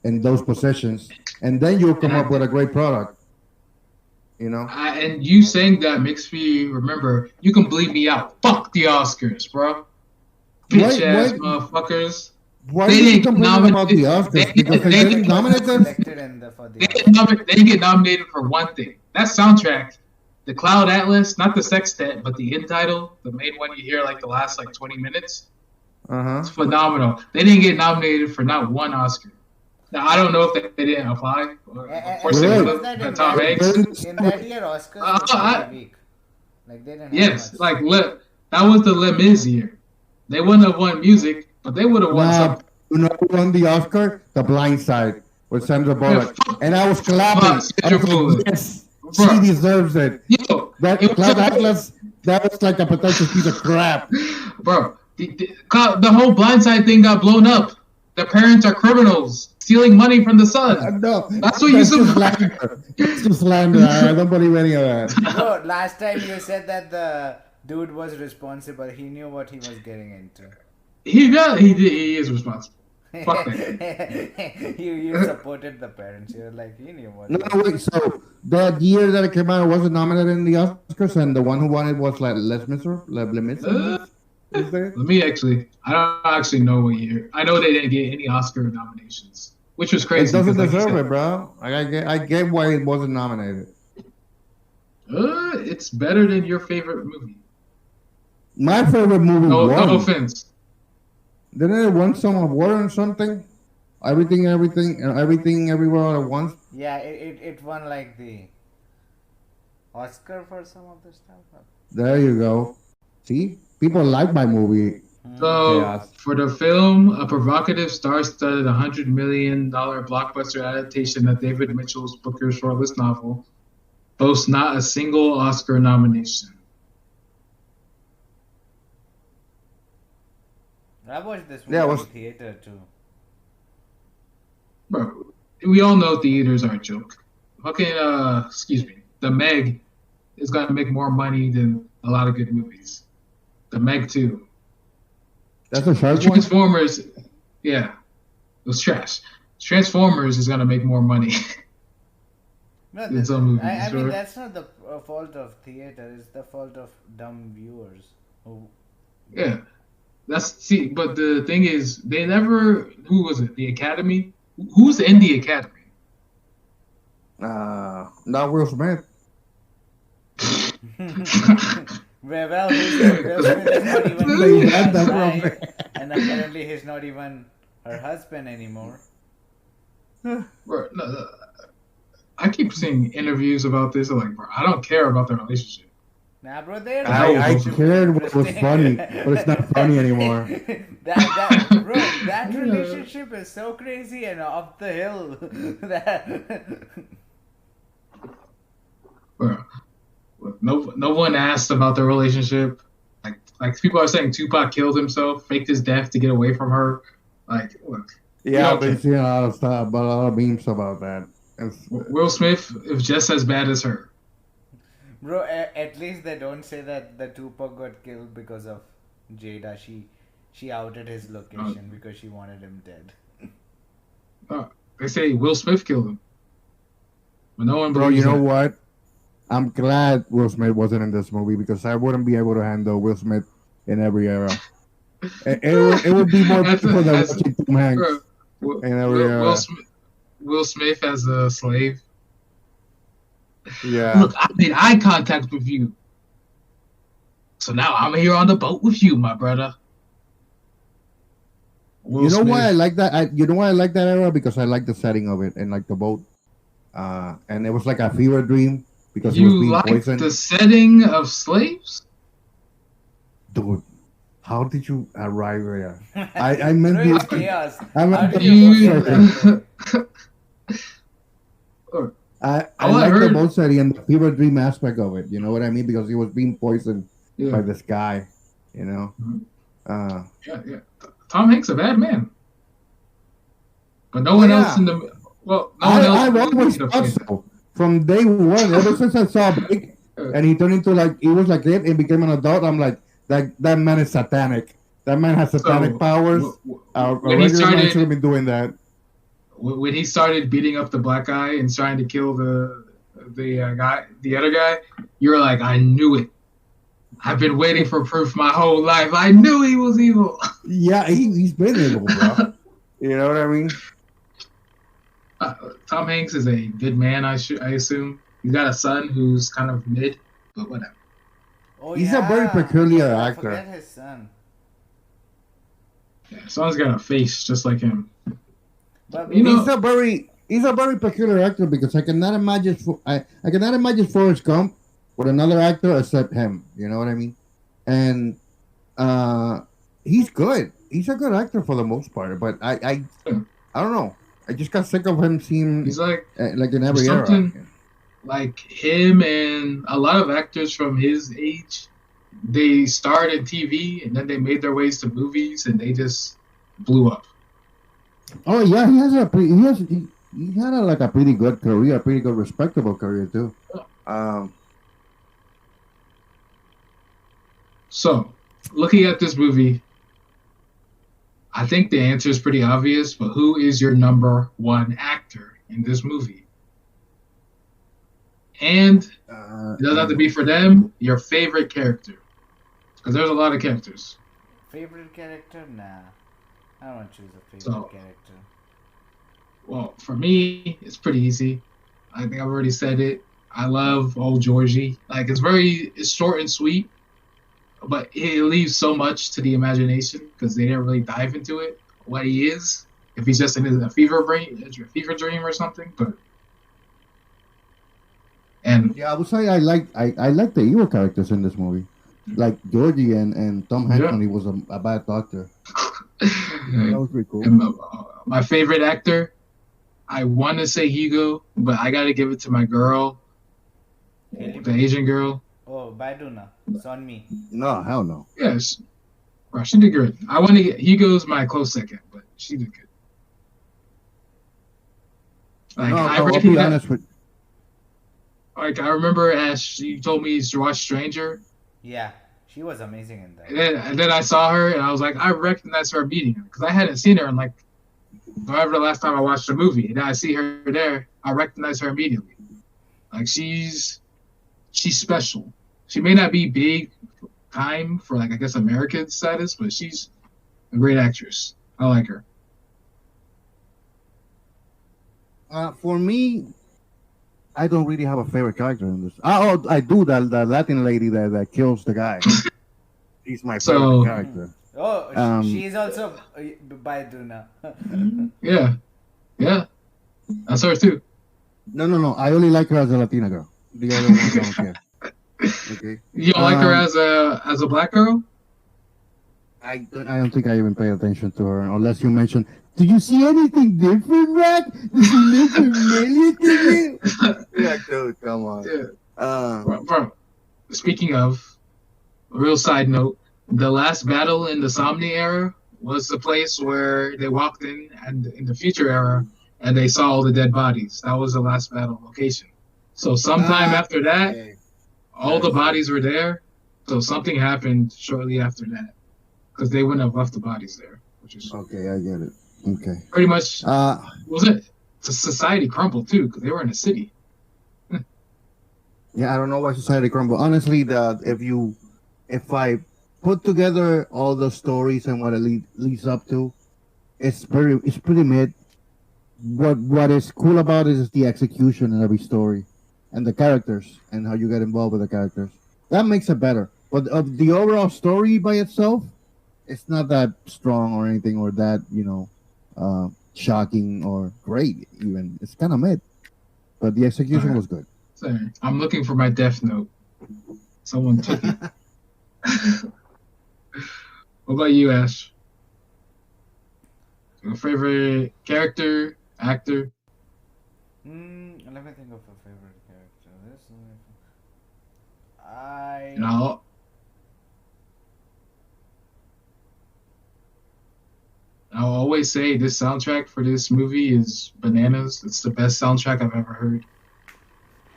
in those positions, and then you'll come And up with a great product. You know. and you saying that makes me remember. You can bleed me out. Fuck the Oscars, bro. Bitch Why ass why motherfuckers. why They do you keep didn't complaining about the nominate. They, Oscars? Because they they, didn't It was nominate not them. selected in the for the they didn't get nominated for one thing. That soundtrack, the Cloud Atlas, not the sextet, but the end title, the main one you hear like the last like 20 minutes. Uh huh. It's phenomenal. They didn't get nominated for not one Oscar. Now I don't know if they didn't apply. Of course they Right. would Was that have. in Tom that Hanks. in that year Oscars Uh, was I, pretty weak. Like they didn't have yes, much. like that was the Les Mis year. They wouldn't have won music, but they would have won Nah, something. you know who won the Oscar? The Blind Side with Sandra Yeah, Bullock, and I was clapping. I Sandra was like, Bullock, yes, she bro. deserves it. Yo, That it was Cloud Atlas, that was like a pretentious piece of crap. bro. The whole blindside thing got blown up. The parents are criminals stealing money from the son. No, That's what you that's just support. slander. It's just slander. I don't believe any of that. Bro, last time you said that the dude was responsible. He knew what he was getting into. He is responsible. Fuck that. you supported the parents. You're like, he knew what. No, no, wait. So the year that it came out, it wasn't nominated in the Oscars, and the one who won it was like Les Uh, Mis. Is there? Let me actually. I don't actually know what year. I know they didn't get any Oscar nominations, which was It crazy. doesn't 'Cause like you deserve said, it, bro. I get why it wasn't nominated. it's better than your favorite movie. My favorite movie No won. offense. Didn't it win some award or something? Everything, everywhere all at once. Yeah, it won like the Oscar for some of the stuff. There you go. See, people like my movie. So Chaos. for the film, a provocative, star-studded $100 million blockbuster adaptation of David Mitchell's Booker's shortlist novel, boasts not a single Oscar nomination. I watched this movie Yeah, it in was- theater too. Bro, we all know theaters are a joke. Fucking, excuse me, The Meg is gonna make more money than a lot of good movies. The Meg 2. That's a shark one. Transformers, yeah, it was trash. Transformers is gonna make more money. No, In some movies, I mean sure. that's not the fault of theater. It's the fault of dumb viewers. Who, Yeah, but the thing is, they never. Who was it? The Academy. Who's in the Academy? Not Will Smith. well, Will Smith is not even They his had that guy, from- and apparently he's not even her husband anymore. Bro, no, I keep seeing interviews about this. I'm like, bro, I don't care about their relationship. Nah, bro, they're I relationship cared is what was interesting. funny, but it's not funny anymore. that relationship is so crazy and off the hill. that Bro, no one asked about their relationship. Like people are saying Tupac killed himself, faked his death to get away from her. Like, look, Yeah, I've okay. been seeing a lot of stuff, but a lot of memes about that. Will Smith is just as bad as her. Bro, at least they don't say that the Tupac got killed because of Jada. She outed his location because she wanted him dead. They say Will Smith killed him, but no one Bro, believes you know that. what? I'm glad Will Smith wasn't in this movie because I wouldn't be able to handle Will Smith in every era. It would be more As, painful than as watching Tom bro, Hanks in every era. Will Smith as a slave. Yeah. Look, I made eye contact with you, so now I'm here on the boat with you, my brother. Will You know why I Smith. like that? You know why I like that era? Because I like the setting of it and like the boat. And it was like a fever dream because he was You being like poisoned. the setting of slaves? Dude, how did you arrive there? I meant Bro, the it's chaos. I How meant did the you boat forget setting. that? I All I like the heard, boat setting and the fever dream aspect of it. You know what I mean? Because he was being poisoned yeah, by this guy. You know. Uh, yeah. Tom Hanks a bad man, but no oh one else yeah, in the no one else in I've the movie always could have thought played that. so from day one. Ever since I saw Blake Uh, and he turned into like he was like it and became an adult, I'm like that man is satanic. That man has satanic so powers. A when he regular man shouldn't started be doing that. when he started beating up the black guy and trying to kill the other guy, you were like, I knew it. I've been waiting for proof my whole life. I knew he was evil. Yeah, he's been evil, bro. You know what I mean? Uh, Tom Hanks is a good man. I assume he's got a son who's kind of mid, but whatever. Oh He's a very yeah, peculiar I actor. forget his son. Yeah, son's got a face just like him. But You know, He's a very peculiar actor because I cannot imagine I cannot imagine Forrest Gump with another actor except him. You know what I mean? And uh, he's good. He's a good actor for the most part. But I don't know. I just got sick of him seeing he's like like in there's every era. something like him and a lot of actors from his age. They starred in TV and then they made their ways to movies and they just blew up. Oh yeah, he has a he had like a pretty good career, a pretty good respectable career too. Um, So, looking at this movie, I think the answer is pretty obvious, but who is your number one actor in this movie? And it doesn't have to be for them, your favorite character. Because there's a lot of characters. favorite character? Nah, I don't want to choose a favorite So- character. Well, for me, it's pretty easy. I think I've already said it. I love old Georgie. Like, it's short and sweet, but it leaves so much to the imagination because they didn't really dive into it, what he is. If he's just in a fever dream or something, and yeah, I would say I like the evil characters in this movie, like Georgie and Tom Hanks Yeah. when he was a bad doctor. That was pretty cool. and my favorite actor, I want to say Hugo, but I got to give it to my girl, the Asian girl. Oh, Baiduna, it's on me. No, hell no. Yes, bro, she did good. I want to get Hugo's my close second, but she did good. Like No, I I'll be recognize, honest with. like I remember as she told me to watch Stranger, Yeah, she was amazing in that. and then I saw her and I was like, I recognize her immediately because I hadn't seen her in like whatever the last time I watched a movie. And then I see her there, I recognize her immediately. Like she's special. She may not be big time for like I guess American status, but she's a great actress. I like her. For me, I don't really have a favorite character in this. Oh, I do. The Latin lady that kills the guy. She's my favorite So- character. Oh, she's also Baiduna. Yeah, yeah, that's her too. No. I only like her as a Latina girl. The other ones I don't care. Okay. You don't like her as a black girl? I don't think I even pay attention to her unless you mention. Do you see anything different, Rack? Does he look familiar to you? Yeah, dude, come on. Yeah. Bro, speaking of, a real side note, the last battle in the Somni era was the place where they walked in, and in the future era, and they saw all the dead bodies. That was the last battle location. So sometime after that, Okay. all the bodies were there. So something happened shortly after that. because they wouldn't have left the bodies there, which is Okay, I get it. Okay. pretty much Uh, was it. Society crumbled too because they were in a city. yeah, I don't know why society crumble. Honestly, if I put together all the stories and what it leads up to, it's pretty mid. What is cool about it is the execution in every story, and the characters and how you get involved with the characters. That makes it better. But of the overall story by itself, it's not that strong or anything or that shocking or great. Even it's kind of mid, but the All execution right. was good. Sorry. I'm looking for my Death Note. Someone took it. What about you, Ash? Your favorite character, actor? Let me think of a favorite character. I And I'll always say this soundtrack for this movie is bananas. It's the best soundtrack I've ever heard.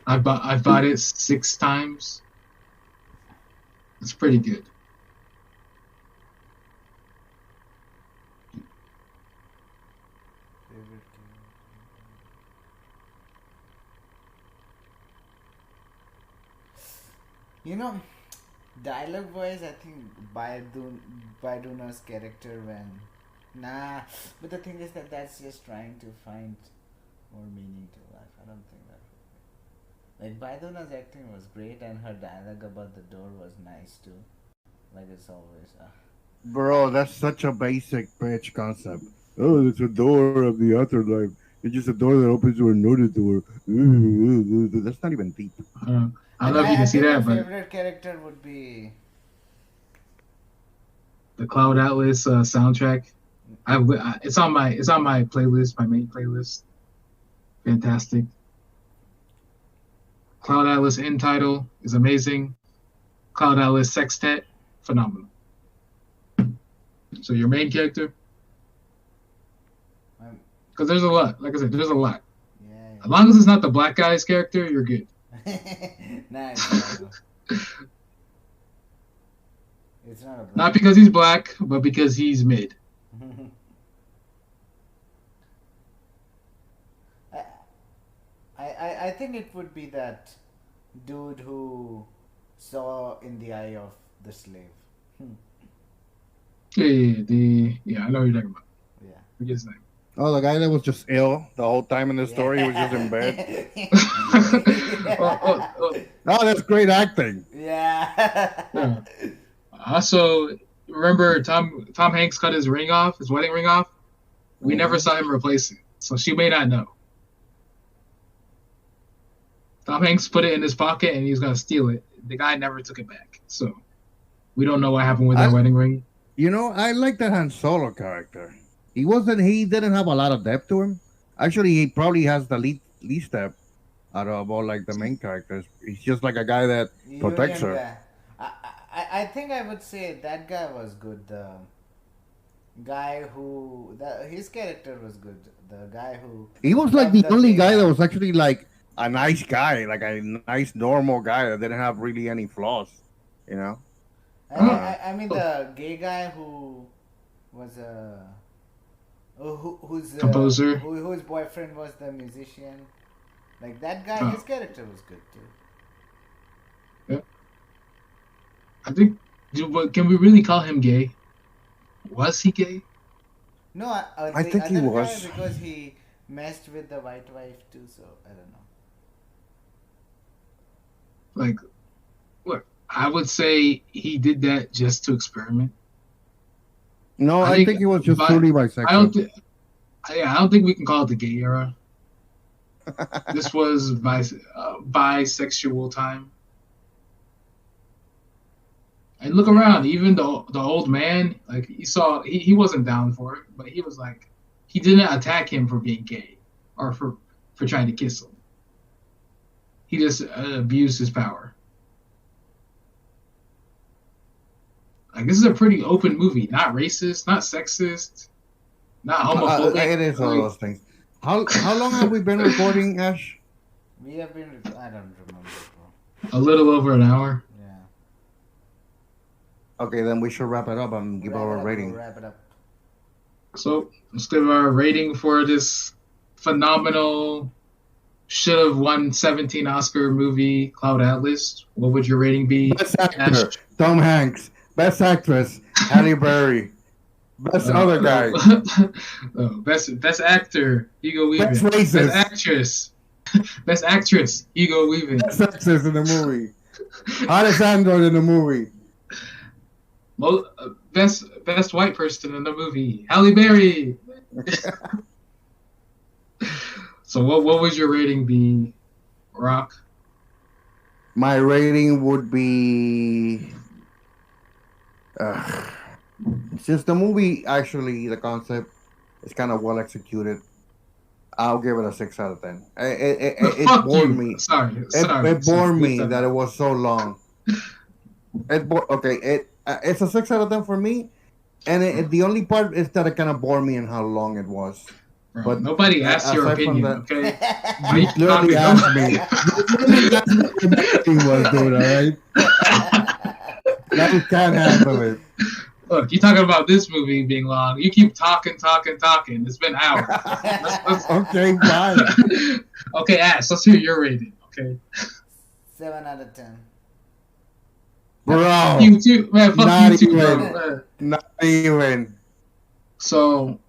I've bought it 6 times. It's pretty good. favorite You know, dialogue wise, I think Baiduna's character when nah, but the thing is that that's just trying to find more meaning to life. I don't think that. Like Baiduna's acting was great, and her dialogue about the door was nice too. Like it's always. Bro, that's such a basic bitch concept. Oh, it's a door of the afterlife. It's just a door that opens to another door. That's not even deep. I don't know if you I can see think my that, but favorite character would be. the Cloud Atlas soundtrack. It's on my playlist, my main playlist. Fantastic. Cloud Atlas end title is amazing. Cloud Atlas sextet, phenomenal. So your main character, because there's a lot. Like I said, there's a lot. Yeah. As long as it's not the black guy's character, you're good. Nice. It's not a black. Not because he's black, but because he's mid. I think it would be that dude who saw in the eye of the slave. Yeah, I know what you're talking about. Yeah. Forget his name. Oh, the guy that was just ill the whole time in the story. He was just in bed. Oh, that's great acting. Yeah. Yeah. Also, remember Tom Hanks cut his ring off, his wedding ring off? We never saw him replace it, so she may not know. Tom Hanks put it in his pocket and he was gonna steal it. The guy never took it back, so we don't know what happened with that wedding ring. I like that Han Solo character. He didn't have a lot of depth to him. Actually, he probably has the least depth out of all like the main characters. He's just like a guy that protects her. Guy. I think I would say that guy was good. The guy his character was good. The guy who he was like the only guy that was actually like a nice guy, like a nice normal guy that didn't have really any flaws. I mean the gay guy who was whose composer, whose boyfriend was the musician. Like that guy, his character was good too. Yeah. I think. Can we really call him gay? Was he gay? No, I think he was because he messed with the white wife too. So I don't know. Like, look, I would say he did that just to experiment. No, I think he was just truly bisexual. I don't think we can call it the gay era. This was bisexual time. And look around, even the old man, like he wasn't down for it, but he was like, he didn't attack him for being gay or for trying to kiss him. He just abused his power. Like, this is a pretty open movie, not racist, not sexist, not homophobic. It is all those things. How long have we been recording, Ash? We have been. I don't remember, bro. A little over an hour. Yeah. Okay, then we should wrap it up and give Wrap our it up, bro. rating. Wrap it up. So let's give our rating for this phenomenal, should have won 17 Oscar movie, Cloud Atlas. What would your rating be? Best actor, Ash? Tom Hanks. Best actress, Halle Berry. Best other guy. Best actor, Hugo Weaving. Best racist. Best actress. Best actress, Hugo Weaving. Best actress in the movie. Hottest android in the movie. Best white person in the movie, Halle Berry. So what would your rating be, Rock? My rating would be. Since the movie, actually, the concept is kind of well executed, I'll give it a 6 out of 10. It bored me. Sorry. It bored me that it was so long. It's a 6 out of 10 for me, and the only part is that it kind of bored me in how long it was. Bro, But nobody asked your opinion, okay? You literally asked me. You literally asked me what the thing was, dude. All right. Now you can't handle it. Look, you're talking about this movie being long. You keep talking. It's been hours. Okay, fine. Okay, Ash, let's hear your rating. Okay. 7 out of 10. Bro. You too, man. Fuck Not you too, even. bro. Not even. So,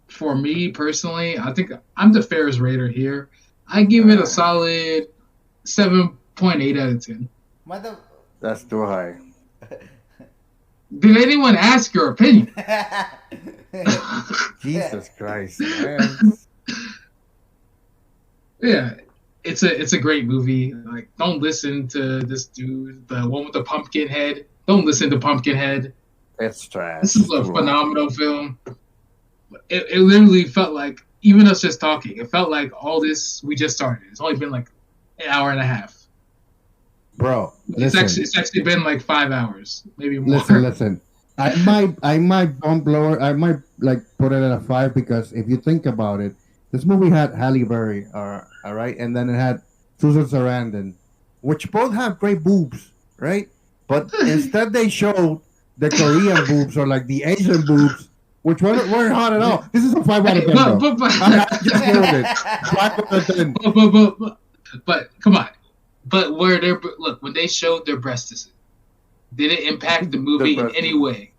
for me personally, I think I'm the fairest rater here. I give it a solid 7.8 out of 10. Mother. That's too high. Did anyone ask your opinion? Jesus Christ, man. Yeah, it's a great movie. Like, don't listen to this dude, the one with the pumpkin head. Don't listen to Pumpkinhead. It's trash. This is a phenomenal film. It literally felt like, even us just talking, it felt like all this we just started. It's only been like an hour and a half. Bro, listen. It's actually been like 5 hours, maybe more. Listen. I might bump lower. I might like put it at a 5 because if you think about it, this movie had Halle Berry, all right, and then it had Susan Sarandon, which both have great boobs, right? But instead they showed the Korean boobs or like the Asian boobs, which weren't hot at all. This is a 5 out of 10. I just killed it. 5 out of 10. But come on. But when they showed their breasts, did it impact the movie in any way?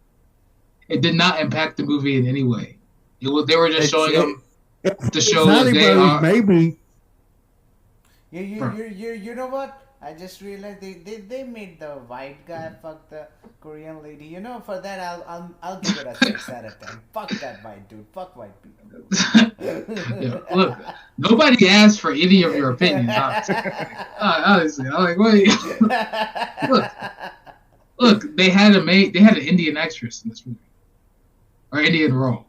It did not impact the movie in any way. They were just showing them to show that they are. Maybe. You know what? I just realized they made the white guy fuck the Korean lady. You know, for that I'll give it a 6 out of 10. Fuck that white dude. Fuck white people. Look, nobody asked for any of your opinions. Honestly, I'm like, wait. Look, they had an Indian actress in this movie, or Indian role.